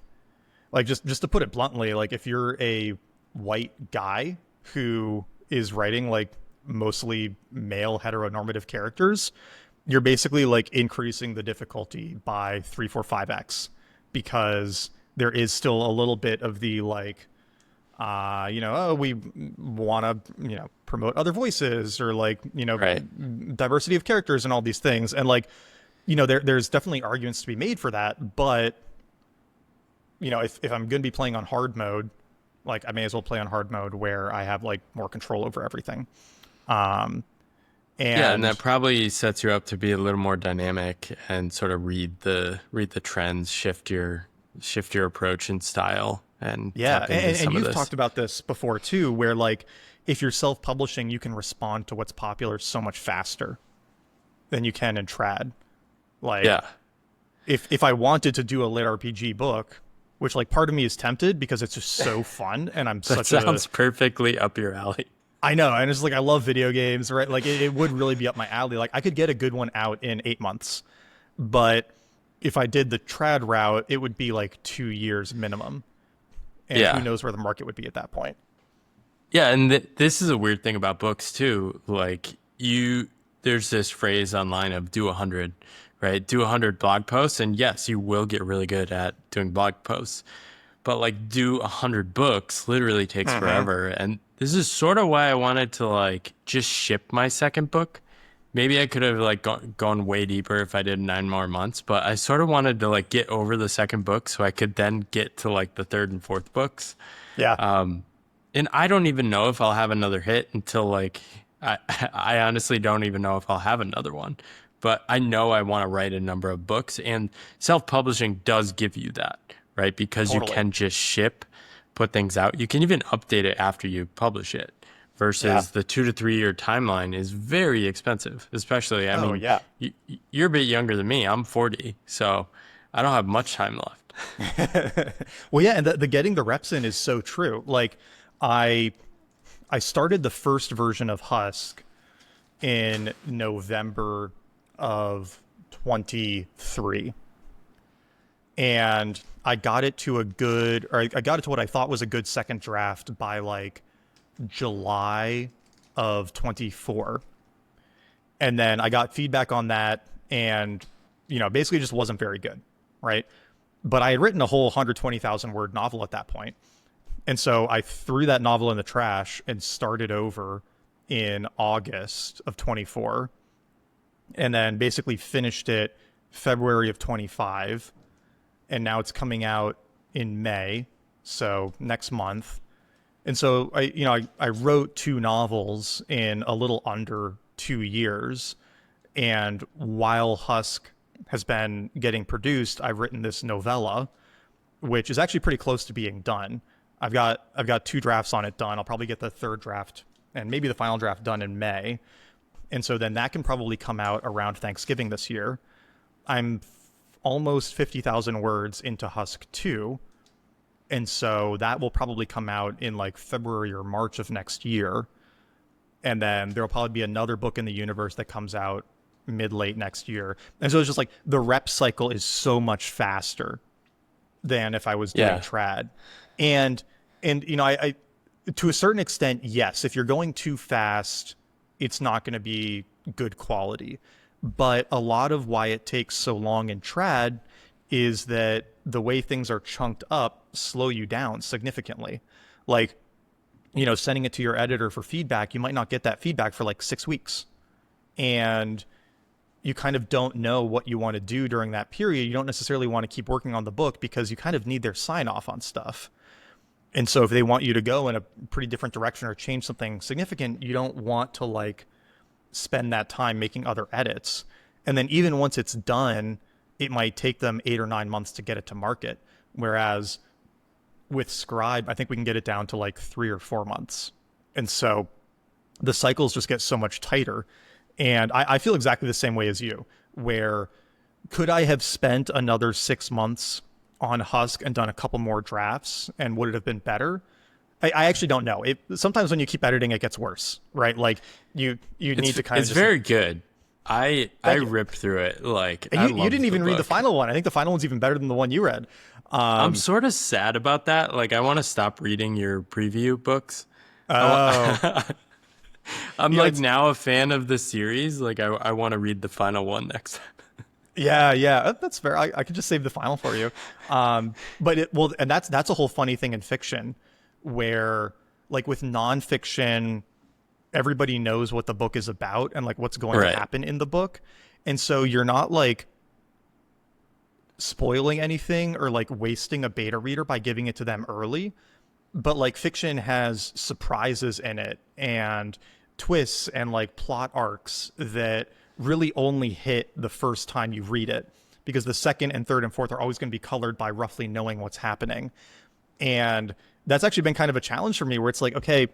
S2: just to put it bluntly, like if you're a white guy who is writing like mostly male heteronormative characters, you're basically like increasing the difficulty by 3, 4, 5x, because there is still a little bit of the like, we want to, promote other voices or like, diversity of characters and all these things. And like, there's definitely arguments to be made for that. But, if I'm going to be playing on hard mode, like I may as well play on hard mode where I have like more control over everything. And
S1: that probably sets you up to be a little more dynamic and sort of read the trends, shift your approach and style, and
S2: and you've talked about this before too, where like if you're self-publishing, you can respond to what's popular so much faster than you can in trad. Like
S1: Yeah.
S2: if I wanted to do a lit RPG book, which like part of me is tempted because it's just so fun and I'm
S1: That
S2: such a
S1: sounds perfectly up your alley.
S2: I know, and it's like I love video games, right? Like it would really be up my alley. Like I could get a good one out in 8 months, but if I did the trad route, it would be like 2 years minimum, and who
S1: Yeah.
S2: knows where the market would be at that point.
S1: Yeah, and this is a weird thing about books too. Like there's this phrase online of do 100, right? Do 100 blog posts, and yes, you will get really good at doing blog posts. But like do 100 books literally takes
S2: Mm-hmm.
S1: forever. And this is sort of why I wanted to like just ship my second book. Maybe I could have like gone way deeper if I did 9 more months, but I sort of wanted to like get over the second book so I could then get to like the third and fourth books.
S2: Yeah,
S1: And I don't even know if I'll have another hit until like I honestly don't even know if I'll have another one. But I know I want to write a number of books, and self-publishing does give you that, right? Because you
S2: totally.
S1: can just put things out. You can even update it after you publish it
S2: Yeah.
S1: versus the 2 to 3 year timeline is very expensive, especially, I
S2: Oh
S1: mean,
S2: yeah.
S1: you're a bit younger than me. I'm 40, so I don't have much time left.
S2: Well, yeah, and the getting the reps in is so true. Like I I started the first version of Husk in November of 23. And I got it to a good, or I got it to what I thought was a good second draft by like July of 24. And then I got feedback on that and, basically just wasn't very good. Right. But I had written a whole 120,000 word novel at that point. And so I threw that novel in the trash and started over in August of 24 and then basically finished it February of 25, and now it's coming out in May, so next month. And so I wrote two novels in a little under 2 years, and while Husk has been getting produced, I've written this novella, which is actually pretty close to being done. I've got two drafts on it done. I'll probably get the third draft and maybe the final draft done in May. And so then that can probably come out around Thanksgiving this year. I'm almost 50,000 words into Husk 2. And so that will probably come out in like February or March of next year. And then there'll probably be another book in the universe that comes out mid late next year. And so it's just like the rep cycle is so much faster than if I was doing
S1: Yeah.
S2: trad. And I to a certain extent, yes, if you're going too fast, it's not going to be good quality. But a lot of why it takes so long in trad is that the way things are chunked up slow you down significantly. Like, sending it to your editor for feedback, you might not get that feedback for like 6 weeks. And you kind of don't know what you want to do during that period. You don't necessarily want to keep working on the book because you kind of need their sign off on stuff. And so if they want you to go in a pretty different direction or change something significant, you don't want to like spend that time making other edits. And then even once it's done, it might take them 8 or 9 months to get it to market. Whereas with Scribe, I think we can get it down to like 3 or 4 months. And so the cycles just get so much tighter. And I feel exactly the same way as you, where could I have spent another 6 months on Husk and done a couple more drafts, and would it have been better? I actually don't know. Sometimes when you keep editing, it gets worse, right? Like you need to kind of
S1: It's
S2: just
S1: very good. I
S2: thank you.
S1: ripped through it. Like
S2: And
S1: I
S2: you didn't
S1: loved the
S2: even read the
S1: book.
S2: final one. I think the final one's even better than the one you read.
S1: I'm
S2: Um,
S1: sort of sad about that. Like I want to stop reading your preview books. I
S2: oh,
S1: want, I'm
S2: you know,
S1: like
S2: it's
S1: now a fan of the series. Like I want to read the final one next time.
S2: yeah, that's fair. I could just save the final for you. But and that's a whole funny thing in fiction, where like with nonfiction, everybody knows what the book is about and like what's going to
S1: Right.
S2: happen in the book, and so you're not like spoiling anything or like wasting a beta reader by giving it to them early. But like fiction has surprises in it and twists and like plot arcs that really only hit the first time you read it, because the second and third and fourth are always going to be colored by roughly knowing what's happening. And that's actually been kind of a challenge for me, where it's like, okay,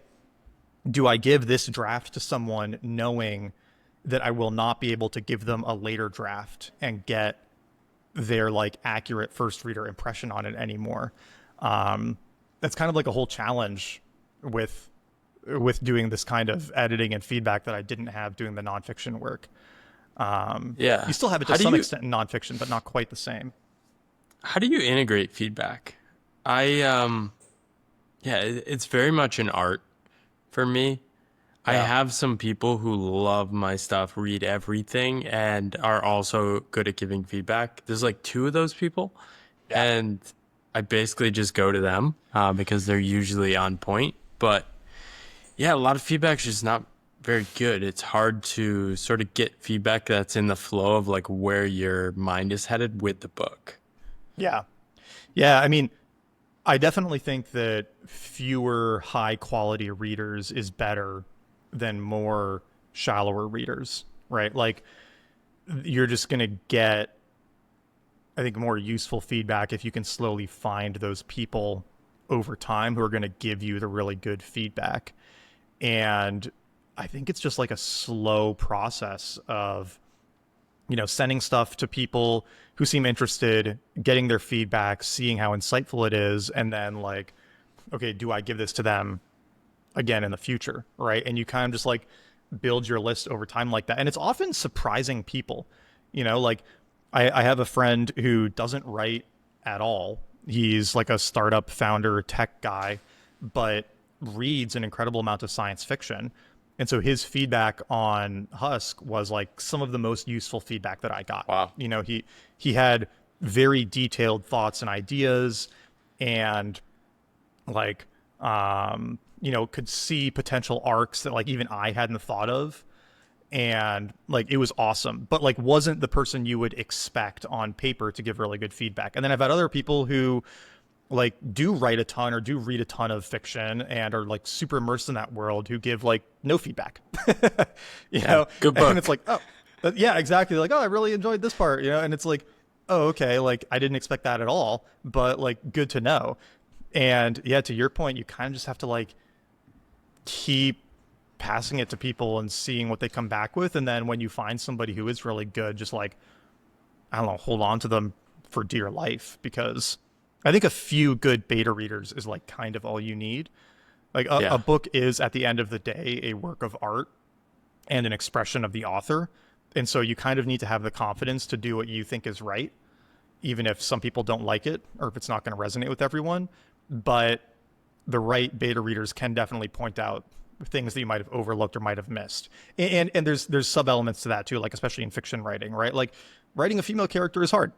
S2: do I give this draft to someone knowing that I will not be able to give them a later draft and get their like accurate first reader impression on it anymore. That's kind of like a whole challenge with doing this kind of editing and feedback that I didn't have doing the nonfiction work. You
S1: Yeah.
S2: still have it to
S1: How do
S2: some
S1: you
S2: extent in nonfiction, but not quite the same.
S1: how do you integrate feedback? I yeah, it's very much an art for me. I
S2: Yeah.
S1: have some people who love my stuff, read everything, and are also good at giving feedback. There's like two of those people,
S2: Yeah.
S1: and I basically just go to them because they're usually on point. But yeah, a lot of feedback's just not very good. It's hard to sort of get feedback that's in the flow of like where your mind is headed with the book.
S2: Yeah. Yeah. I mean, I definitely think that fewer high quality readers is better than more shallower readers, right? Like you're just going to get, I think, more useful feedback if you can slowly find those people over time who are going to give you the really good feedback. And I think it's just like a slow process of, sending stuff to people who seem interested, getting their feedback, seeing how insightful it is, and then like, okay, do I give this to them again in the future, right? And you kind of just like build your list over time like that. And it's often surprising people, like I have a friend who doesn't write at all. He's like a startup founder, tech guy, but reads an incredible amount of science fiction. And so his feedback on Husk was like some of the most useful feedback that I got.
S1: Wow.
S2: He had very detailed thoughts and ideas, and like could see potential arcs that like even I hadn't thought of, and like it was awesome, but like wasn't the person you would expect on paper to give really good feedback. And then I've had other people who like do write a ton or do read a ton of fiction and are like super immersed in that world who give like no feedback. you
S1: Yeah.
S2: know
S1: Good
S2: and it's
S1: book.
S2: like, oh yeah, exactly, like, oh, I really enjoyed this part, and it's like, oh, okay, like I didn't expect that at all, but like good to know. And yeah, to your point, you kind of just have to like keep passing it to people and seeing what they come back with. And then when you find somebody who is really good, just like, I don't know, hold on to them for dear life, because I think a few good beta readers is like kind of all you need. Like a
S1: Yeah.
S2: book is at the end of the day a work of art and an expression of the author. And so you kind of need to have the confidence to do what you think is right, even if some people don't like it or if it's not going to resonate with everyone. But the right beta readers can definitely point out things that you might have overlooked or might have missed. And there's sub elements to that too, like especially in fiction writing, right? Like writing a female character is hard.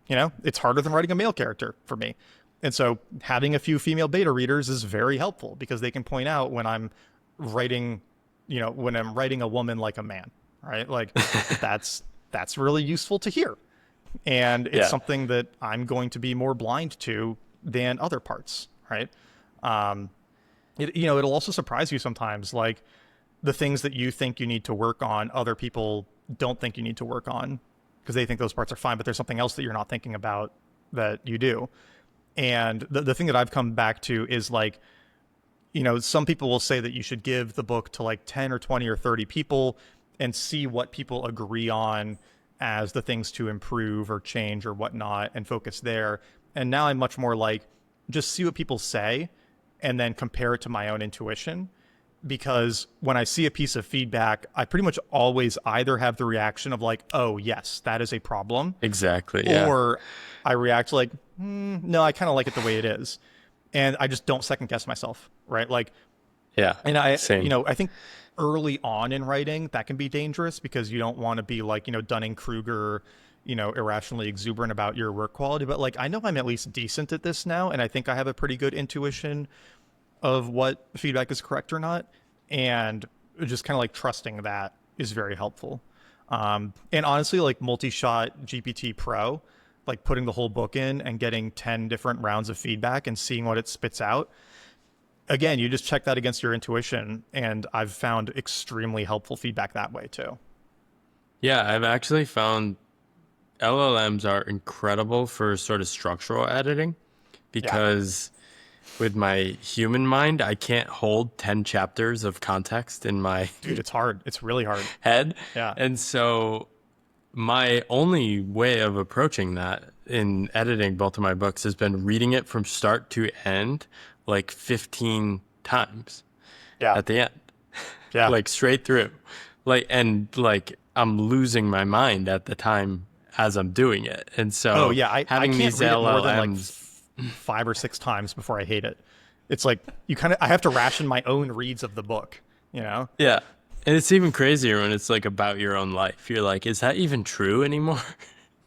S2: It's harder than writing a male character for me. And so having a few female beta readers is very helpful because they can point out when I'm writing, when I'm writing a woman like a man, right? Like that's really useful to hear. And it's
S1: Yeah.
S2: something that I'm going to be more blind to than other parts, right? Um, it'll also surprise you sometimes, like the things that you think you need to work on, other people don't think you need to work on because they think those parts are fine, but there's something else that you're not thinking about that you do. And the thing that I've come back to is like, some people will say that you should give the book to like 10 or 20 or 30 people and see what people agree on as the things to improve or change or whatnot and focus there. And now I'm much more like, just see what people say and then compare it to my own intuition. Because when I see a piece of feedback, I pretty much always either have the reaction of like, oh, yes, that is a problem,
S1: Exactly. Yeah.
S2: or I react like, no, I kind of like it the way it is. And I just don't second guess myself, right? Like,
S1: Yeah.
S2: and
S1: Same.
S2: I think early on in writing that can be dangerous because you don't want to be like, Dunning-Kruger, irrationally exuberant about your work quality. But like, I know I'm at least decent at this now, and I think I have a pretty good intuition of what feedback is correct or not. And just kind of like trusting that is very helpful. And honestly, like multi-shot GPT Pro, like putting the whole book in and getting 10 different rounds of feedback and seeing what it spits out. Again, you just check that against your intuition. And I've found extremely helpful feedback that way too.
S1: Yeah. I've actually found LLMs are incredible for sort of structural editing
S2: Yeah.
S1: because with my human mind, I can't hold 10 chapters of context in my
S2: Dude, it's hard. It's really hard.
S1: head.
S2: Yeah.
S1: And so my only way of approaching that in editing both of my books has been reading it from start to end like 15 times
S2: Yeah.
S1: at the end,
S2: Yeah.
S1: like straight through. Like I'm losing my mind at the time as I'm doing it. And
S2: Oh
S1: so
S2: yeah. I
S1: having
S2: can't
S1: these
S2: read it more than like
S1: LLMs,
S2: 5 or 6 times before I hate it. It's like I have to ration my own reads of the book, you know?
S1: yeah. And it's even crazier when it's like about your own life. You're like, is that even true anymore?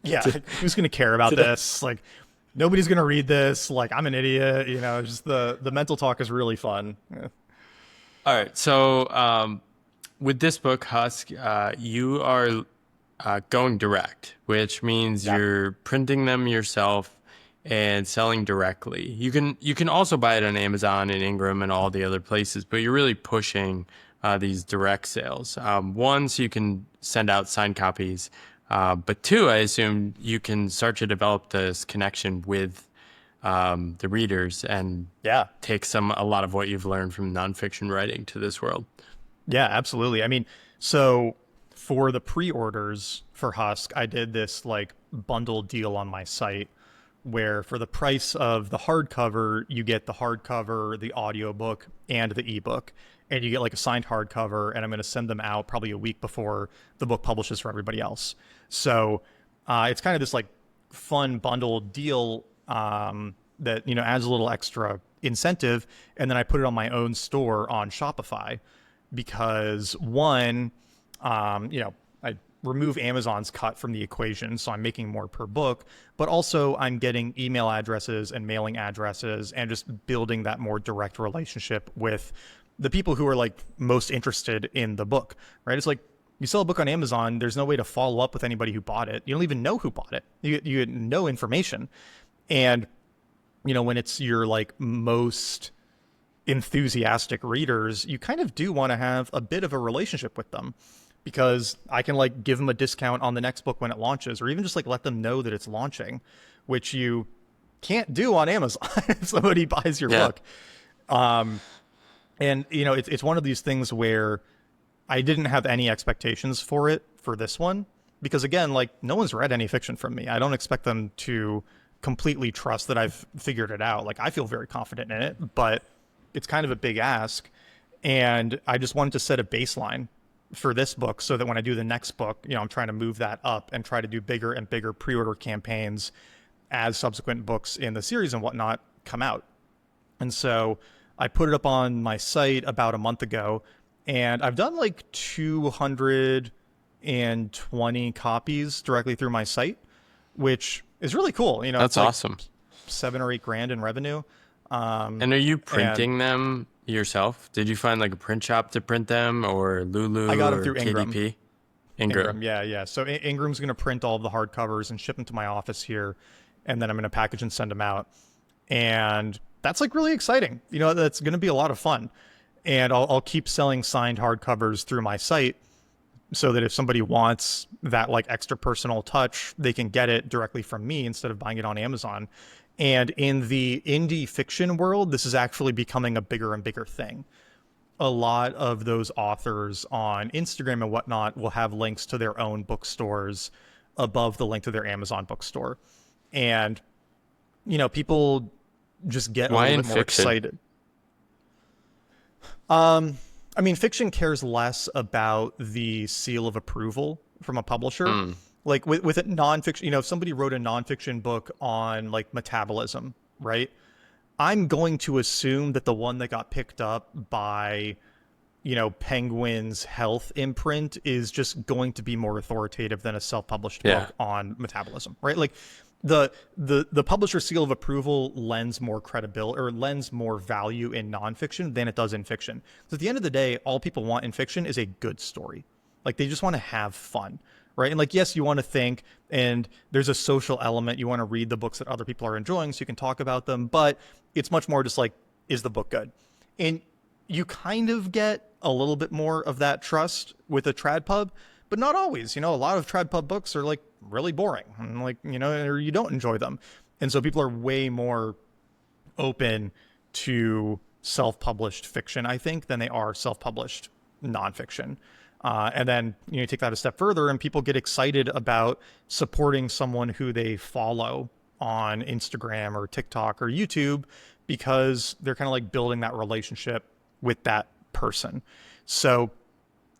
S2: Yeah.
S1: Did,
S2: Who's going to care about
S1: did I,
S2: this? Like, nobody's going to read this. Like, I'm an idiot. Just the mental talk is really fun. Yeah.
S1: All right. So, with this book, Husk, you are going direct, which means
S2: Yeah.
S1: you're printing them yourself and selling directly. You can also buy it on Amazon and Ingram and all the other places, but you're really pushing these direct sales. One, so you can send out signed copies, but two, I assume you can start to develop this connection with the readers and
S2: Yeah.
S1: take a lot of what you've learned from nonfiction writing to this world.
S2: Yeah, absolutely. I mean, so for the pre-orders for Husk, I did this like bundle deal on my site where for the price of the hardcover, you get the hardcover, the audiobook, and the ebook. And you get like a signed hardcover, and I'm going to send them out probably a week before the book publishes for everybody else. So it's kind of this like fun bundle deal that adds a little extra incentive. And then I put it on my own store on Shopify because one, I remove Amazon's cut from the equation, so I'm making more per book, but also I'm getting email addresses and mailing addresses and just building that more direct relationship with the people who are like most interested in the book, right? It's like you sell a book on Amazon, there's no way to follow up with anybody who bought it. You don't even know who bought it. You get no information. And, when it's your like most enthusiastic readers, you kind of do want to have a bit of a relationship with them because I can like give them a discount on the next book when it launches, or even just like let them know that it's launching, which you can't do on Amazon if somebody buys your book. And it's one of these things where I didn't have any expectations for it for this one because again, like no one's read any fiction from me. I don't expect them to completely trust that I've figured it out. Like I feel very confident in it, but it's kind of a big ask. And I just wanted to set a baseline for this book so that when I do the next book, I'm trying to move that up and try to do bigger and bigger pre-order campaigns as subsequent books in the series and whatnot come out. And so I put it up on my site about a month ago, and I've done like 220 copies directly through my site, which is really cool.
S1: That's
S2: it's like
S1: awesome.
S2: 7 or 8 grand in revenue.
S1: And are you printing them yourself? Did you find like a print shop to print them, or Lulu
S2: I got them
S1: or
S2: through Ingram.
S1: KDP?
S2: Ingram, yeah. So Ingram's going to print all of the hardcovers and ship them to my office here, and then I'm going to package and send them out. And that's like really exciting. That's going to be a lot of fun. And I'll keep selling signed hardcovers through my site so that if somebody wants that like extra personal touch, they can get it directly from me instead of buying it on Amazon. And in the indie fiction world, this is actually becoming a bigger and bigger thing. A lot of those authors on Instagram and whatnot will have links to their own bookstores above the link to their Amazon bookstore. And, people just get
S1: Why
S2: a little
S1: in
S2: bit more
S1: fiction?
S2: excited. I mean, fiction cares less about the seal of approval from a publisher. Like with a nonfiction, if somebody wrote a nonfiction book on like metabolism, right? I'm going to assume that the one that got picked up by, Penguin's Health imprint is just going to be more authoritative than a self-published book on metabolism, right? Like the publisher seal of approval lends more credibility or lends more value in nonfiction than it does in fiction. So at the end of the day, all people want in fiction is a good story. Like they just want to have fun, right? And like, yes, you want to think, and there's a social element. You want to read the books that other people are enjoying so you can talk about them, but it's much more just like, is the book good? And you kind of get a little bit more of that trust with a trad pub, but not always. A lot of trad pub books are like really boring and like, or you don't enjoy them. And so people are way more open to self-published fiction, I think, than they are self-published nonfiction. And then you take that a step further, and people get excited about supporting someone who they follow on Instagram or TikTok or YouTube because they're kind of like building that relationship with that person. So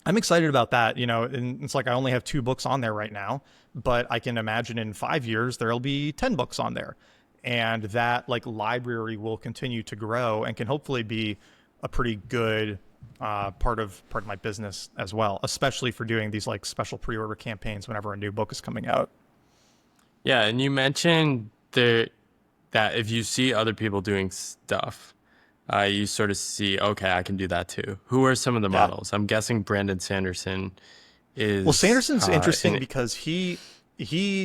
S2: I'm excited about that. And it's like I only have 2 books on there right now, but I can imagine in 5 years there'll be 10 books on there, and that like library will continue to grow and can hopefully be a pretty good part of my business as well, especially for doing these like special pre-order campaigns whenever a new book is coming out.
S1: Yeah, and you mentioned that if you see other people doing stuff, you sort of see, okay, I can do that too. Who are some of the
S2: Yeah.
S1: models? I'm guessing Brandon Sanderson
S2: Well,
S1: is
S2: Sanderson's interesting
S1: in
S2: because he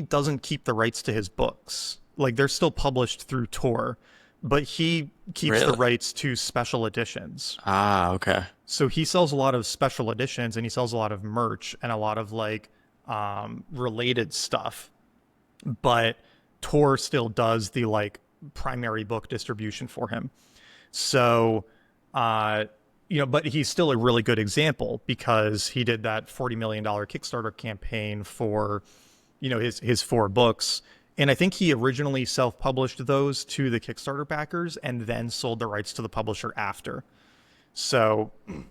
S2: doesn't keep the rights to his books. Like they're still published through Tor, but he keeps the
S1: really.
S2: rights to special editions.
S1: Ah, okay.
S2: So he sells a lot of special editions, and he sells a lot of merch and a lot of like related stuff. But Tor still does the like primary book distribution for him. So, but he's still a really good example because he did that $40 million Kickstarter campaign for, his 4 books. And I think he originally self-published those to the Kickstarter backers and then sold the rights to the publisher after. So it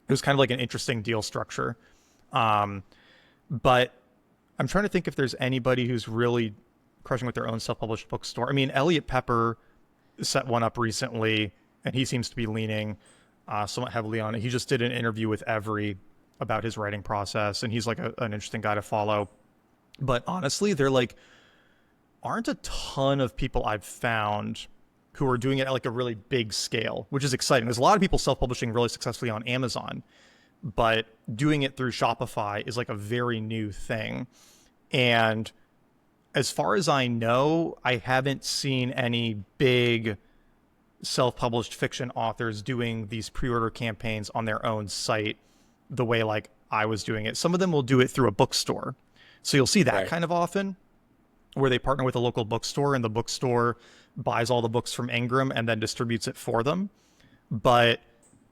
S2: was kind of like an interesting deal structure. But I'm trying to think if there's anybody who's really crushing with their own self-published bookstore. I mean, Elliot Pepper set one up recently, and he seems to be leaning somewhat heavily on it. He just did an interview with Every about his writing process, and he's like an interesting guy to follow. But honestly, there like aren't a ton of people I've found who are doing it at like a really big scale, which is exciting. There's a lot of people self-publishing really successfully on Amazon, but doing it through Shopify is like a very new thing. And as far as I know, I haven't seen any big self-published fiction authors doing these pre-order campaigns on their own site the way like I was doing it. Some of them will do it through a bookstore. So you'll see that
S1: Right.
S2: kind of often where they partner with a local bookstore and the bookstore buys all the books from Ingram and then distributes it for them. But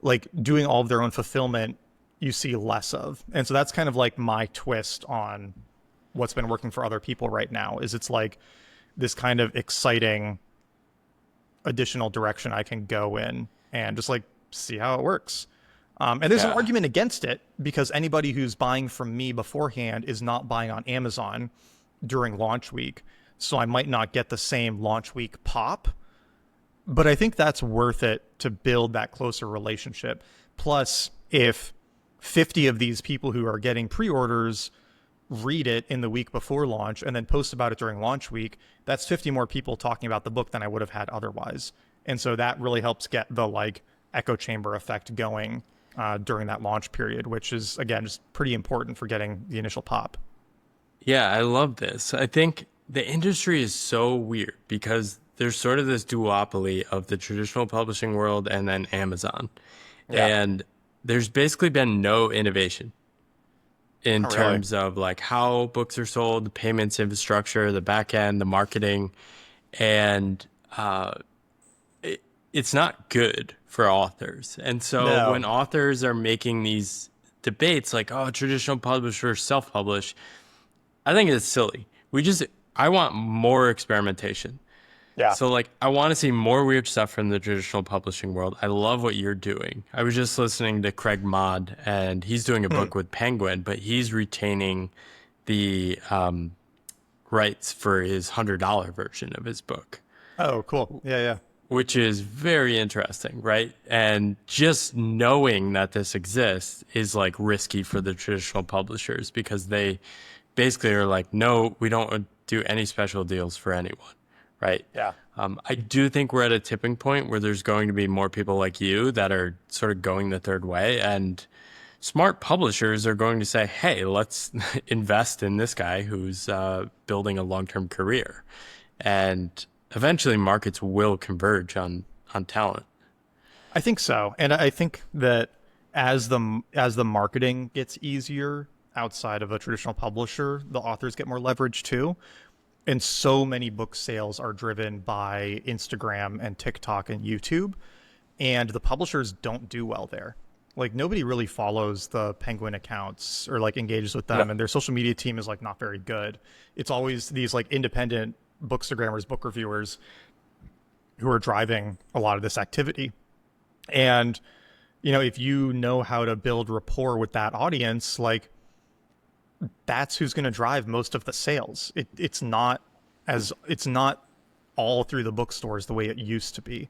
S2: like doing all of their own fulfillment, you see less of. And so that's kind of like my twist on what's been working for other people right now is it's like this kind of exciting additional direction I can go in and just like see how it works. And there's an
S1: Yeah.
S2: argument against it because anybody who's buying from me beforehand is not buying on Amazon during launch week. So I might not get the same launch week pop, but I think that's worth it to build that closer relationship. Plus, if 50 of these people who are getting pre-orders read it in the week before launch and then post about it during launch week, that's 50 more people talking about the book than I would have had otherwise. And so that really helps get the like echo chamber effect going during that launch period, which is, again, just pretty important for getting the initial pop.
S1: Yeah, I love this. I think the industry is so weird because there's sort of this duopoly of the traditional publishing world and then Amazon.
S2: Yeah.
S1: And there's basically been no innovation in
S2: Oh, really?
S1: terms of like how books are sold, the payments infrastructure, the back end, the marketing, and it's not good for authors. And so when
S2: No.
S1: authors are making these debates like, oh, traditional publishers self-publish, I think it's silly. I want more experimentation.
S2: Yeah.
S1: So like I want to see more weird stuff from the traditional publishing world. I love what you're doing. I was just listening to Craig Mod and he's doing a book with Penguin, but he's retaining the rights for his $100 version of his book,
S2: Oh, cool. Yeah, yeah.
S1: which is very interesting, right? And just knowing that this exists is like risky for the traditional publishers because they basically are like, no, we don't do any special deals for anyone, right?
S2: Yeah.
S1: I do think we're at a tipping point where there's going to be more people like you that are sort of going the third way, and smart publishers are going to say, hey, let's invest in this guy who's building a long-term career. And eventually markets will converge on talent.
S2: I think so. And I think that as the marketing gets easier outside of a traditional publisher, the authors get more leverage too. And so many book sales are driven by Instagram and TikTok and YouTube, and the publishers don't do well there. Like nobody really follows the Penguin accounts or like engages with
S1: No.
S2: them, and their social media team is like not very good. It's always these like independent bookstagrammers, book reviewers who are driving a lot of this activity. And if you know how to build rapport with that audience, like that's who's going to drive most of the sales. It's not all through the bookstores the way it used to be.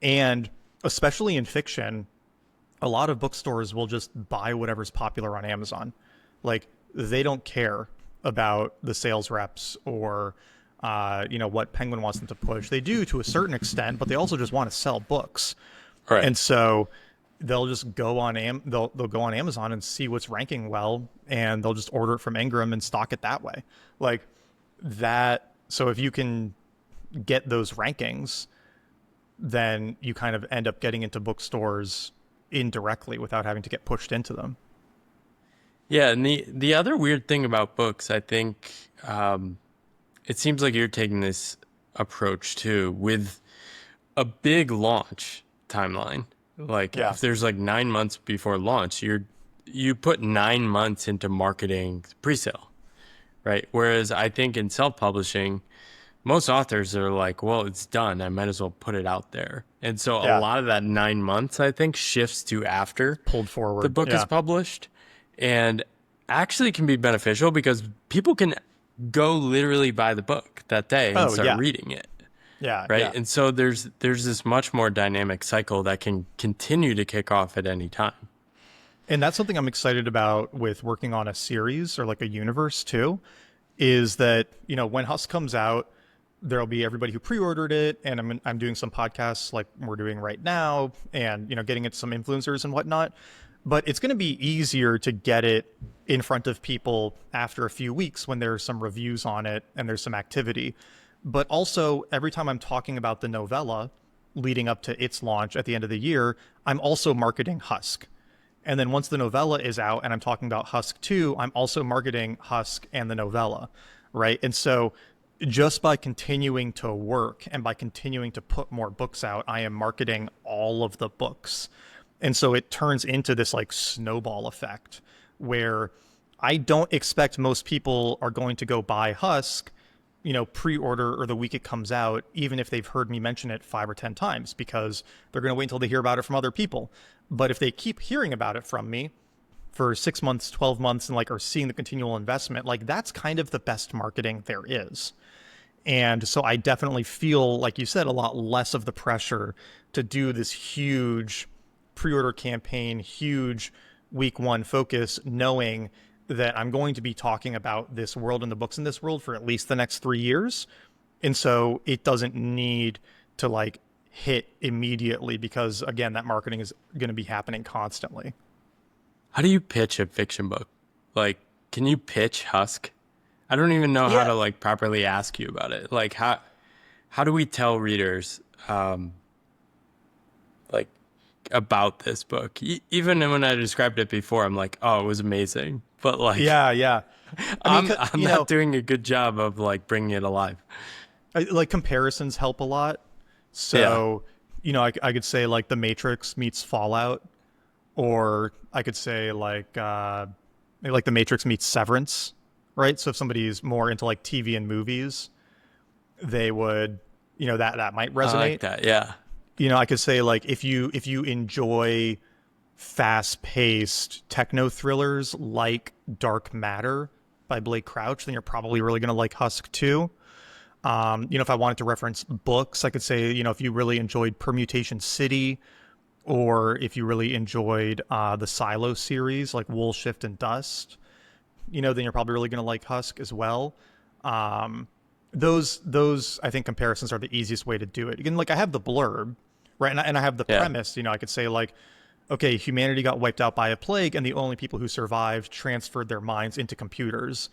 S2: And especially in fiction, a lot of bookstores will just buy whatever's popular on Amazon. Like they don't care about the sales reps or what Penguin wants them to push. They do to a certain extent, but they also just want to sell books.
S1: Right.
S2: And so they'll just go on they'll go on Amazon and see what's ranking well, and they'll just order it from Ingram and stock it that way. Like that. So if you can get those rankings, then you kind of end up getting into bookstores indirectly without having to get pushed into them.
S1: Yeah, and the other weird thing about books, I think, it seems like you're taking this approach too with a big launch timeline. Like
S2: Yeah.
S1: if there's like 9 months before launch, you put 9 months into marketing pre-sale, right? Whereas I think in self-publishing, most authors are like, well, it's done. I might as well put it out there. And so a
S2: Yeah.
S1: lot of that 9 months, I think, shifts to after
S2: Pulled
S1: the
S2: forward.
S1: book is
S2: Yeah.
S1: published, and actually can be beneficial because people can go literally buy the book that day and
S2: Oh,
S1: start
S2: yeah.
S1: reading it,
S2: Yeah.
S1: right?
S2: Yeah.
S1: And so there's this much more dynamic cycle that can continue to kick off at any time.
S2: And that's something I'm excited about with working on a series or like a universe too, is that, when Husk comes out, there'll be everybody who pre-ordered it, and I'm doing some podcasts like we're doing right now, and getting it to some influencers and whatnot. But it's going to be easier to get it in front of people after a few weeks when there's some reviews on it and there's some activity. But also, every time I'm talking about the novella leading up to its launch at the end of the year, I'm also marketing Husk. And then once the novella is out and I'm talking about Husk 2, I'm also marketing Husk and the novella, right? And so just by continuing to work and by continuing to put more books out, I am marketing all of the books. And so it turns into this like snowball effect where I don't expect most people are going to go buy Husk, pre-order or the week it comes out, even if they've heard me mention it 5 or 10 times, because they're going to wait until they hear about it from other people. But if they keep hearing about it from me for 6 months, 12 months, and like are seeing the continual investment, like that's kind of the best marketing there is. And so I definitely feel, like you said, a lot less of the pressure to do this huge pre-order campaign, huge week one focus, knowing that I'm going to be talking about this world and the books in this world for at least the next 3 years. And so it doesn't need to like hit immediately because, again, that marketing is going to be happening constantly.
S1: How do you pitch a fiction book? Like, can you pitch Husk? I don't even know how
S2: Yeah.
S1: to like properly ask you about it. Like how do we tell readers like about this book? Even when I described it before, I'm like, oh, it was amazing. But like
S2: Yeah. Yeah. I mean,
S1: I'm not doing a good job of like bringing it alive.
S2: like comparisons help a lot.
S1: Yeah.
S2: So, I could say like The Matrix meets Fallout, or I could say like The Matrix meets Severance, right? So if somebody's more into like TV and movies, they would, that might
S1: I like
S2: resonate.
S1: that. Yeah.
S2: I could say like if you enjoy fast-paced techno thrillers like Dark Matter by Blake Crouch, then you're probably really going to like Husk too. If I wanted to reference books, I could say, if you really enjoyed Permutation City, or if you really enjoyed the Silo series like Wool, Shift, and Dust, then you're probably really going to like Husk as well. Those I think comparisons are the easiest way to do it. Again, like I have the blurb, right, and I have the
S1: Yeah.
S2: premise. I could say like, okay, humanity got wiped out by a plague, and the only people who survived transferred their minds into computers,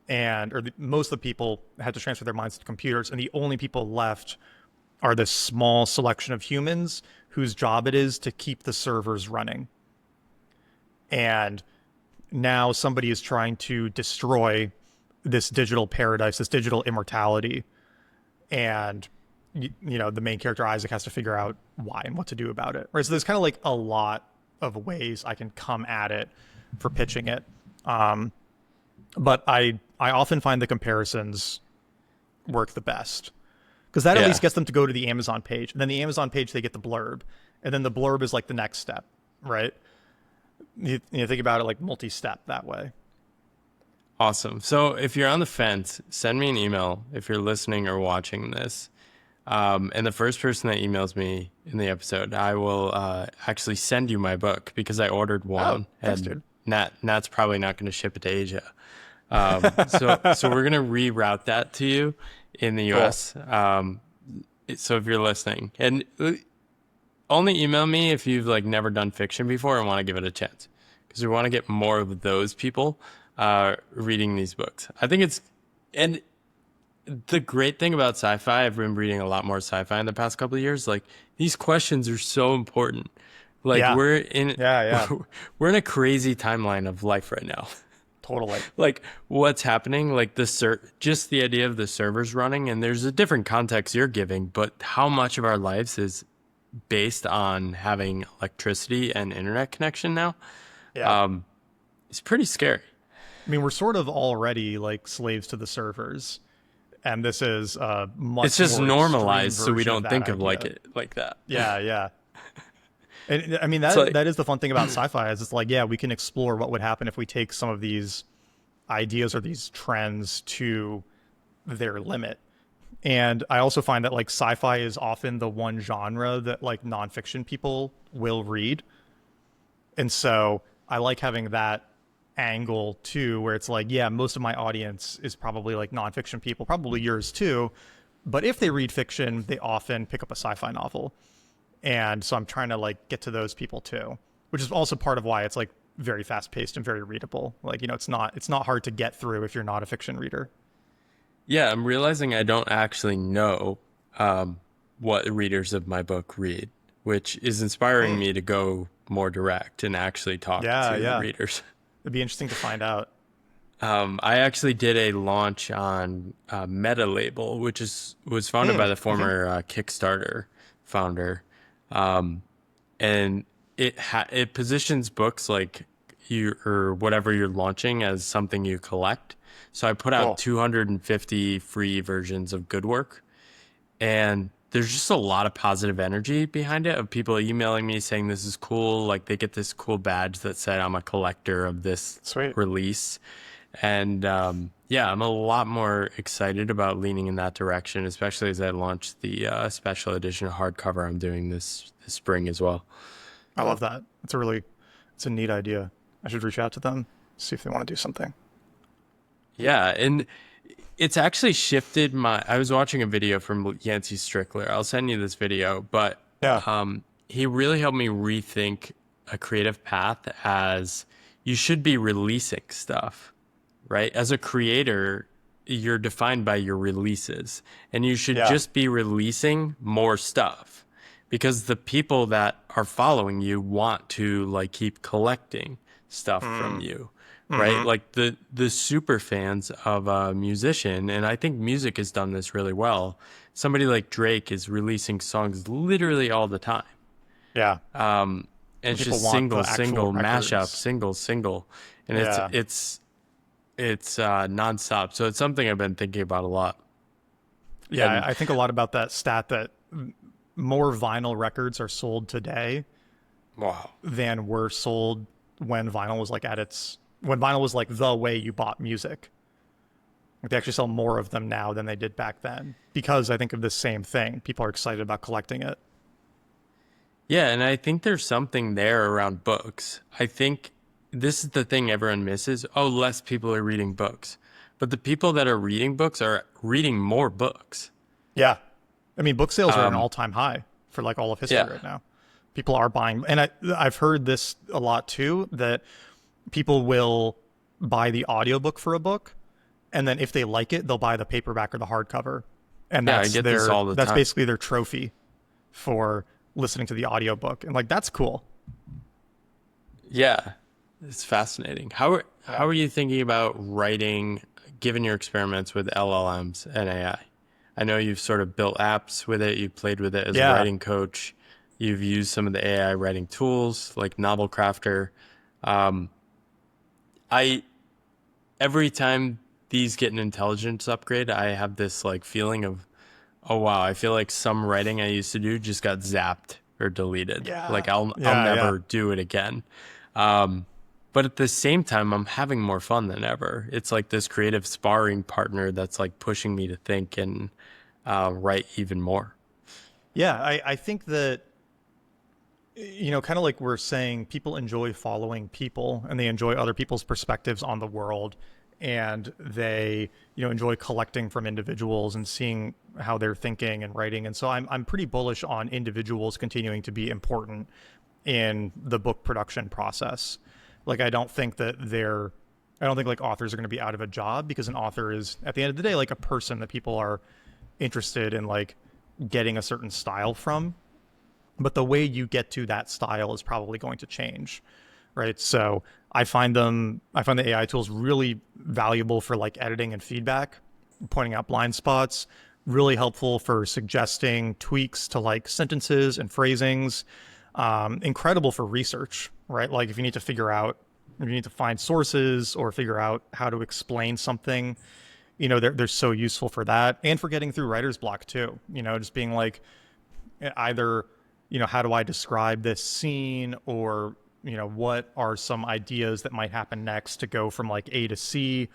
S2: most of the people had to transfer their minds to computers, and the only people left are this small selection of humans whose job it is to keep the servers running. And now somebody is trying to destroy this digital paradise, this digital immortality, and the main character Isaac has to figure out why and what to do about it. Right. So there's kind of like a lot of ways I can come at it for pitching it. But I often find the comparisons work the best, because that at least gets them to go to the Amazon page, and then the Amazon page they get the blurb, and then the blurb is like the next step, right? You think about it like multi-step that way.
S1: Awesome. So if you're on the fence, send me an email if you're listening or watching this. And the first person that emails me in the episode, I will actually send you my book, because I ordered one.
S2: Thanks, dude.
S1: Nat's probably not going to ship it to Asia. So we're going to reroute that to you in the US. So if you're listening, and only email me if you've like never done fiction before and want to give it a chance, because we want to get more of those people reading these books. I think and the great thing about sci-fi, I've been reading a lot more sci-fi in the past couple of years. Like, these questions are so important. Like, we're in a crazy timeline of life right now.
S2: Totally.
S1: Like, what's happening, like just the idea of the servers running, and there's a different context you're giving, but how much of our lives is based on having electricity and internet connection now? It's pretty scary.
S2: I mean, we're sort of already like slaves to the servers, and this is much.
S1: It's just
S2: more
S1: normalized, so we don't think
S2: idea.
S1: of like that.
S2: Yeah. And I mean, that is the fun thing about sci-fi, is it's like, we can explore what would happen if we take some of these ideas or these trends to their limit. And I also find that like sci-fi is often the one genre that like nonfiction people will read. And so I like having that angle too, where it's like, most of my audience is probably like nonfiction people, probably yours too. But if they read fiction, they often pick up a sci-fi novel. And so I'm trying to like get to those people too, which is also part of why it's like very fast paced and very readable. Like, it's not hard to get through if you're not a fiction reader.
S1: Yeah, I'm realizing I don't actually know what readers of my book read, which is inspiring me to go more direct and actually talk to readers.
S2: It'd be interesting to find out.
S1: I actually did a launch on Meta Label, which was founded by the former Kickstarter founder. And it positions books like you or whatever you're launching as something you collect. So I put out 250 free versions of good work, and there's just a lot of positive energy behind it, of people emailing me saying this is cool. Like, they get this cool badge that said I'm a collector of this release. And I'm a lot more excited about leaning in that direction, especially as I launch the special edition hardcover I'm doing this spring as well.
S2: I love that. It's a neat idea. I should reach out to them, see if they want to do something.
S1: Yeah, and it's actually shifted I was watching a video from Yancey Strickler. I'll send you this video, but he really helped me rethink a creative path, as you should be releasing stuff, right? As a creator, you're defined by your releases, and you should just be releasing more stuff, because the people that are following you want to like keep collecting stuff from you. Right? Like the super fans of a musician, and I think music has done this really well. Somebody like Drake is releasing songs literally all the time.
S2: Yeah.
S1: And it's just single, mashup, single. And it's nonstop. So it's something I've been thinking about a lot.
S2: Yeah, and I think a lot about that stat that more vinyl records are sold today than were sold when vinyl was like when vinyl was like the way you bought music. Like, they actually sell more of them now than they did back then, because I think of the same thing. People are excited about collecting it.
S1: Yeah, and I think there's something there around books. I think this is the thing everyone misses. Less people are reading books. But the people that are reading books are reading more books.
S2: Yeah. I mean, book sales are at an all-time high for like all of history right now. People are buying. And I've heard this a lot too, that people will buy the audiobook for a book, and then if they like it, they'll buy the paperback or the hardcover. And that's
S1: this all the time.
S2: Basically their trophy for listening to the audiobook. And like, that's cool.
S1: Yeah. It's fascinating. How are you thinking about writing given your experiments with LLMs and AI? I know you've sort of built apps with it, you've played with it as a
S2: Yeah.
S1: writing coach, you've used some of the AI writing tools like Novel Crafter. Um, I every time these get an intelligence upgrade, I have this like feeling of, oh wow, I feel like some writing I used to do just got zapped or deleted. Like
S2: Yeah.
S1: I'll
S2: Yeah. Yeah.
S1: never do it again. Um, but at the same time, I'm having more fun than ever. It's like this creative sparring partner that's like pushing me to think and write even more.
S2: Yeah. I think that, kind of like we're saying, people enjoy following people and they enjoy other people's perspectives on the world. And they, enjoy collecting from individuals and seeing how they're thinking and writing. And so I'm pretty bullish on individuals continuing to be important in the book production process. Like, I don't think like authors are going to be out of a job, because an author is, at the end of the day, like a person that people are interested in, like getting a certain style from. But the way you get to that style is probably going to change, right? So I find the AI tools really valuable for like editing and feedback, pointing out blind spots, really helpful for suggesting tweaks to like sentences and phrasings, incredible for research, right? Like if you need to find sources or figure out how to explain something, they're so useful for that, and for getting through writer's block too. Just being like, either, how do I describe this scene, or, what are some ideas that might happen next to go from like A to C.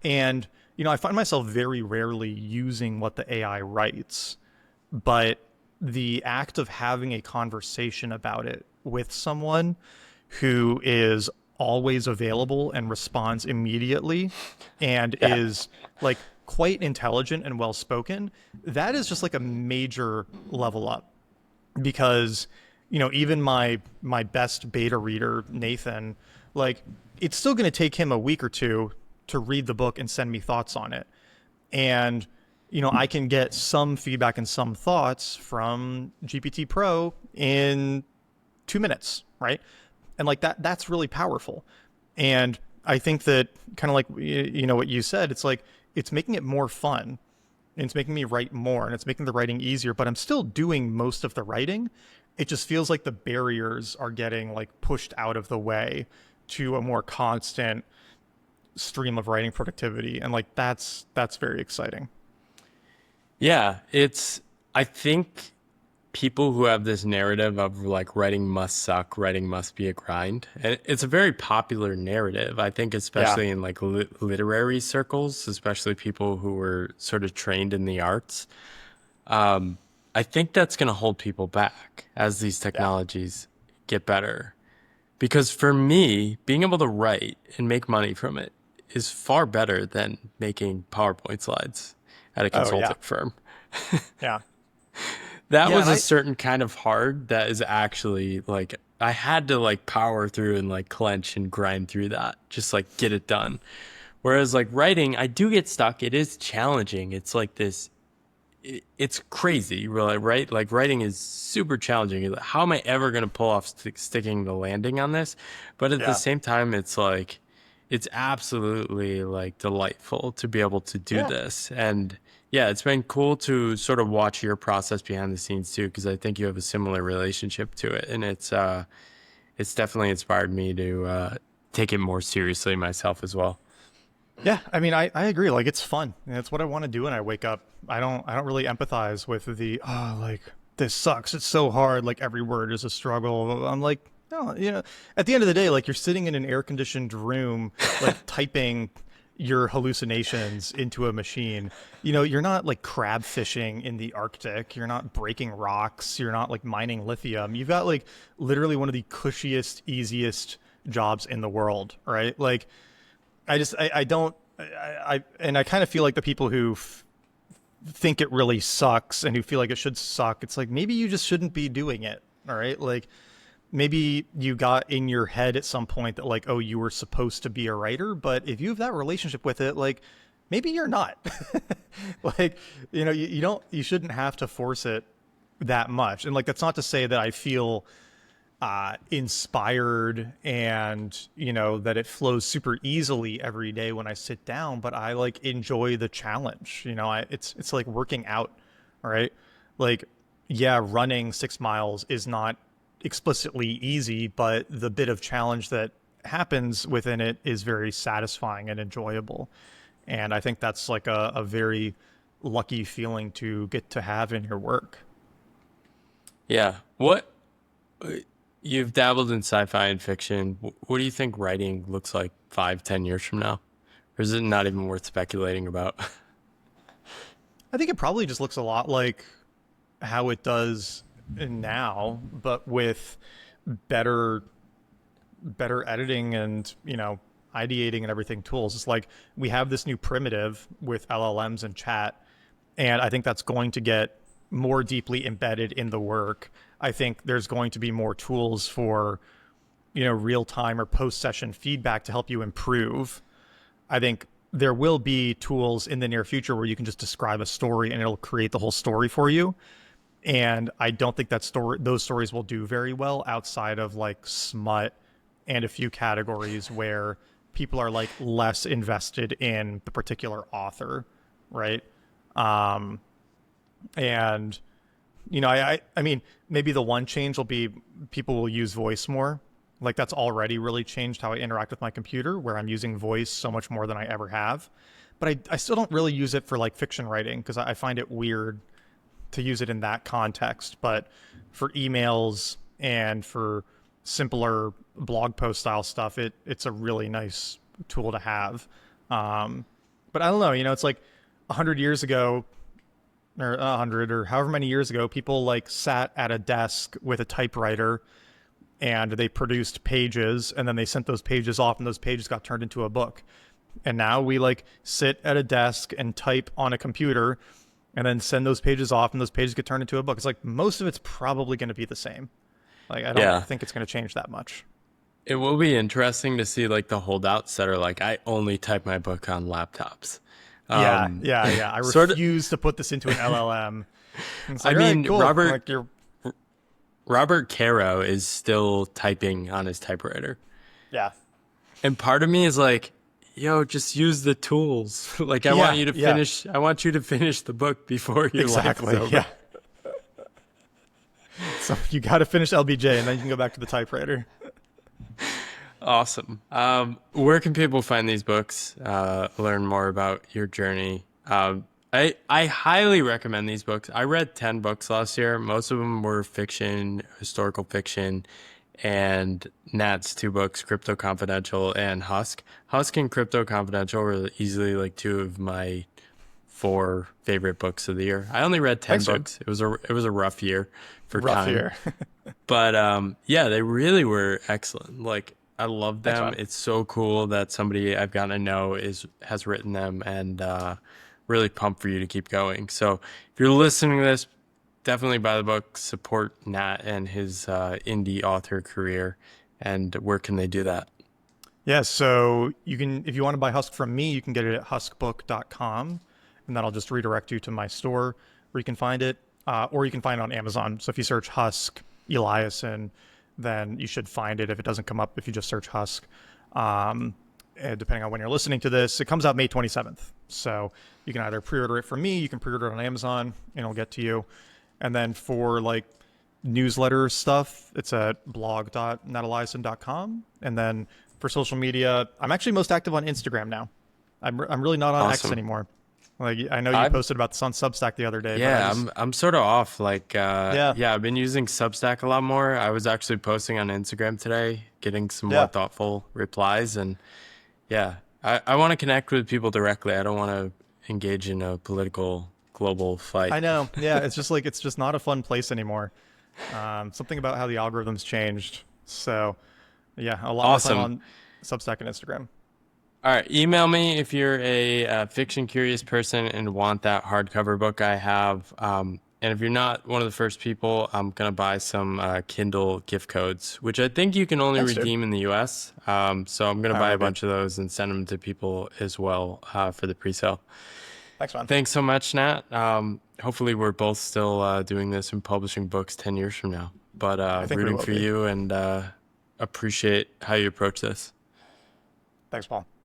S2: And, I find myself very rarely using what the AI writes, but the act of having a conversation about it with someone who is always available and responds immediately and
S1: Yeah.
S2: is like quite intelligent and well spoken, that is just like a major level up. Because, even my best beta reader, Nathan, like, it's still going to take him a week or two to read the book and send me thoughts on it. And, I can get some feedback and some thoughts from GPT Pro in 2 minutes, right? And like that's really powerful. And I think that, kind of like, what you said, it's like, it's making it more fun, and it's making me write more, and it's making the writing easier, but I'm still doing most of the writing. It just feels like the barriers are getting like pushed out of the way to a more constant stream of writing productivity. And like, that's very exciting.
S1: Yeah, I think people who have this narrative of like writing must suck, writing must be a grind. And it's a very popular narrative, I think,
S2: Yeah.
S1: especially in like literary circles, especially people who were sort of trained in the arts. Um, I think that's going to hold people back as these
S2: Yeah.
S1: technologies get better. Because for me, being able to write and make money from it is far better than making PowerPoint slides at a
S2: Oh yeah.
S1: consulting firm.
S2: Yeah.
S1: That
S2: Yeah.
S1: was
S2: And
S1: a
S2: I,
S1: certain kind of hard that is actually like I had to like power through and like clench and grind through that, just like get it done. Whereas like writing, I do get stuck. It is challenging. It's like this, it's crazy, really, right? Like writing is super challenging. You're like, how am I ever going to pull off sticking the landing on this? But at the
S2: yeah.
S1: same time, it's like, it's absolutely like delightful to be able to do
S2: Yeah.
S1: this. And yeah, it's been cool to sort of watch your process behind the scenes too, because I think you have a similar relationship to it. And it's definitely inspired me to take it more seriously myself as well.
S2: Yeah, I mean, I agree. Like, it's fun. And it's what I want to do when I wake up. I don't really empathize with the, like, this sucks. It's so hard. Like, every word is a struggle. I'm like, no, at the end of the day, like, you're sitting in an air conditioned room, like typing your hallucinations into a machine. You're not like crab fishing in the Arctic. You're not breaking rocks. You're not like mining lithium. You've got like literally one of the cushiest, easiest jobs in the world, right? Like, I don't, and I kind of feel like the people who think it really sucks and who feel like it should suck, it's like, maybe you just shouldn't be doing it. All right. Like, maybe you got in your head at some point that like, oh, you were supposed to be a writer, but if you have that relationship with it, like, maybe you're not. Like, you shouldn't have to force it that much. And like, that's not to say that I feel inspired, and that it flows super easily every day when I sit down, but I like enjoy the challenge. It's like working out, all right? Like, yeah, running 6 miles is not explicitly easy, but the bit of challenge that happens within it is very satisfying and enjoyable. And I think that's like a very lucky feeling to get to have in your work.
S1: Yeah. What you've dabbled in sci-fi and fiction. What do you think writing looks like 5, 10 years from now? Or is it not even worth speculating about?
S2: I think it probably just looks a lot like how it does now, but with better better editing and ideating and everything tools. It's like we have this new primitive with LLMs and chat, and I think that's going to get more deeply embedded in the work. I think there's going to be more tools for real time or post session feedback to help you improve. I think there will be tools in the near future where you can just describe a story and it'll create the whole story for you. And I don't think those stories will do very well outside of like smut and a few categories where people are like less invested in the particular author, right? Um, and I mean, maybe the one change will be people will use voice more. Like that's already really changed how I interact with my computer, where I'm using voice so much more than I ever have. But I still don't really use it for like fiction writing because I find it weird to use it in that context. But for emails and for simpler blog post style stuff, it's a really nice tool to have. But I don't know, it's like 100 years ago, or 100 or however many years ago, people like sat at a desk with a typewriter and they produced pages and then they sent those pages off and those pages got turned into a book. And now we like sit at a desk and type on a computer and then send those pages off and those pages get turned into a book. It's like most of it's probably going to be the same. Like I don't
S1: Yeah.
S2: think it's going to change that much.
S1: It will be interesting to see like the holdouts that are like, I only type my book on laptops.
S2: Yeah,
S1: Um,
S2: yeah, yeah. I
S1: sort of,
S2: refuse to put this into an LLM. And it's
S1: I
S2: like, all right,
S1: mean,
S2: cool. Like you're
S1: Robert Caro is still typing on his typewriter.
S2: yeah.
S1: And part of me is like, yo, just use the tools. Like
S2: Yeah, yeah.
S1: I want you to finish the book before your life is
S2: Exactly.
S1: over.
S2: Yeah. So you got to finish LBJ and then you can go back to the typewriter.
S1: Awesome. Where can people find these books? Learn more about your journey. I highly recommend these books. I read 10 books last year. Most of them were fiction, historical fiction, and Nat's two books, Crypto Confidential and Husk. Husk and Crypto Confidential were easily like two of my four favorite books of the year. I only read 10
S2: Thanks, dude.
S1: books. It was a rough year for
S2: Rough
S1: time.
S2: year.
S1: But yeah, they really were excellent. Like I love
S2: Thanks,
S1: them.
S2: man.
S1: It's so cool that somebody I've gotten to know has written them, and really pumped for you to keep going. So if you're listening to this, definitely buy the book. Support Nat and his indie author career. And where can they do that?
S2: Yeah, so you can, if you want to buy Husk from me, you can get it at huskbook.com, and then I'll just redirect you to my store where you can find it, or you can find it on Amazon. So if you search Husk Eliason, then you should find it if it doesn't come up if you just search Husk. And depending on when you're listening to this, it comes out May 27th. So you can either pre-order it from me, you can pre-order it on Amazon, and it'll get to you. And then for like newsletter stuff, it's at blog.nateliason.com. And then for social media, I'm actually most active on Instagram now. I'm really not on X
S1: Awesome.
S2: anymore. Like I know you
S1: I'm
S2: posted about this on Substack the other day, but I
S1: Yeah,
S2: just
S1: I'm sort of off. Like
S2: yeah,
S1: yeah, I've been using Substack a lot more. I was actually posting on Instagram today, getting some more
S2: yeah.
S1: thoughtful replies, and yeah, I want to connect with people directly. I don't want to engage in a political global fight.
S2: I know. Yeah, it's just like it's just not a fun place anymore. Something about how the algorithms changed. So yeah, a lot more time
S1: Awesome.
S2: on Substack and Instagram.
S1: All right, email me if you're a fiction curious person and want that hardcover book I have. And if you're not one of the first people, I'm gonna buy some Kindle gift codes, which I think you can only
S2: Thanks, dude.
S1: redeem in the U.S. So I'm gonna
S2: Oh,
S1: buy a
S2: maybe.
S1: bunch of those and send them to people as well for the pre-sale.
S2: Thanks, man.
S1: Thanks so much, Nat. Hopefully, we're both still doing this and publishing books 10 years from now. but
S2: I think we
S1: rooting
S2: will
S1: for
S2: be.
S1: you and appreciate how you approach this.
S2: Thanks, Paul.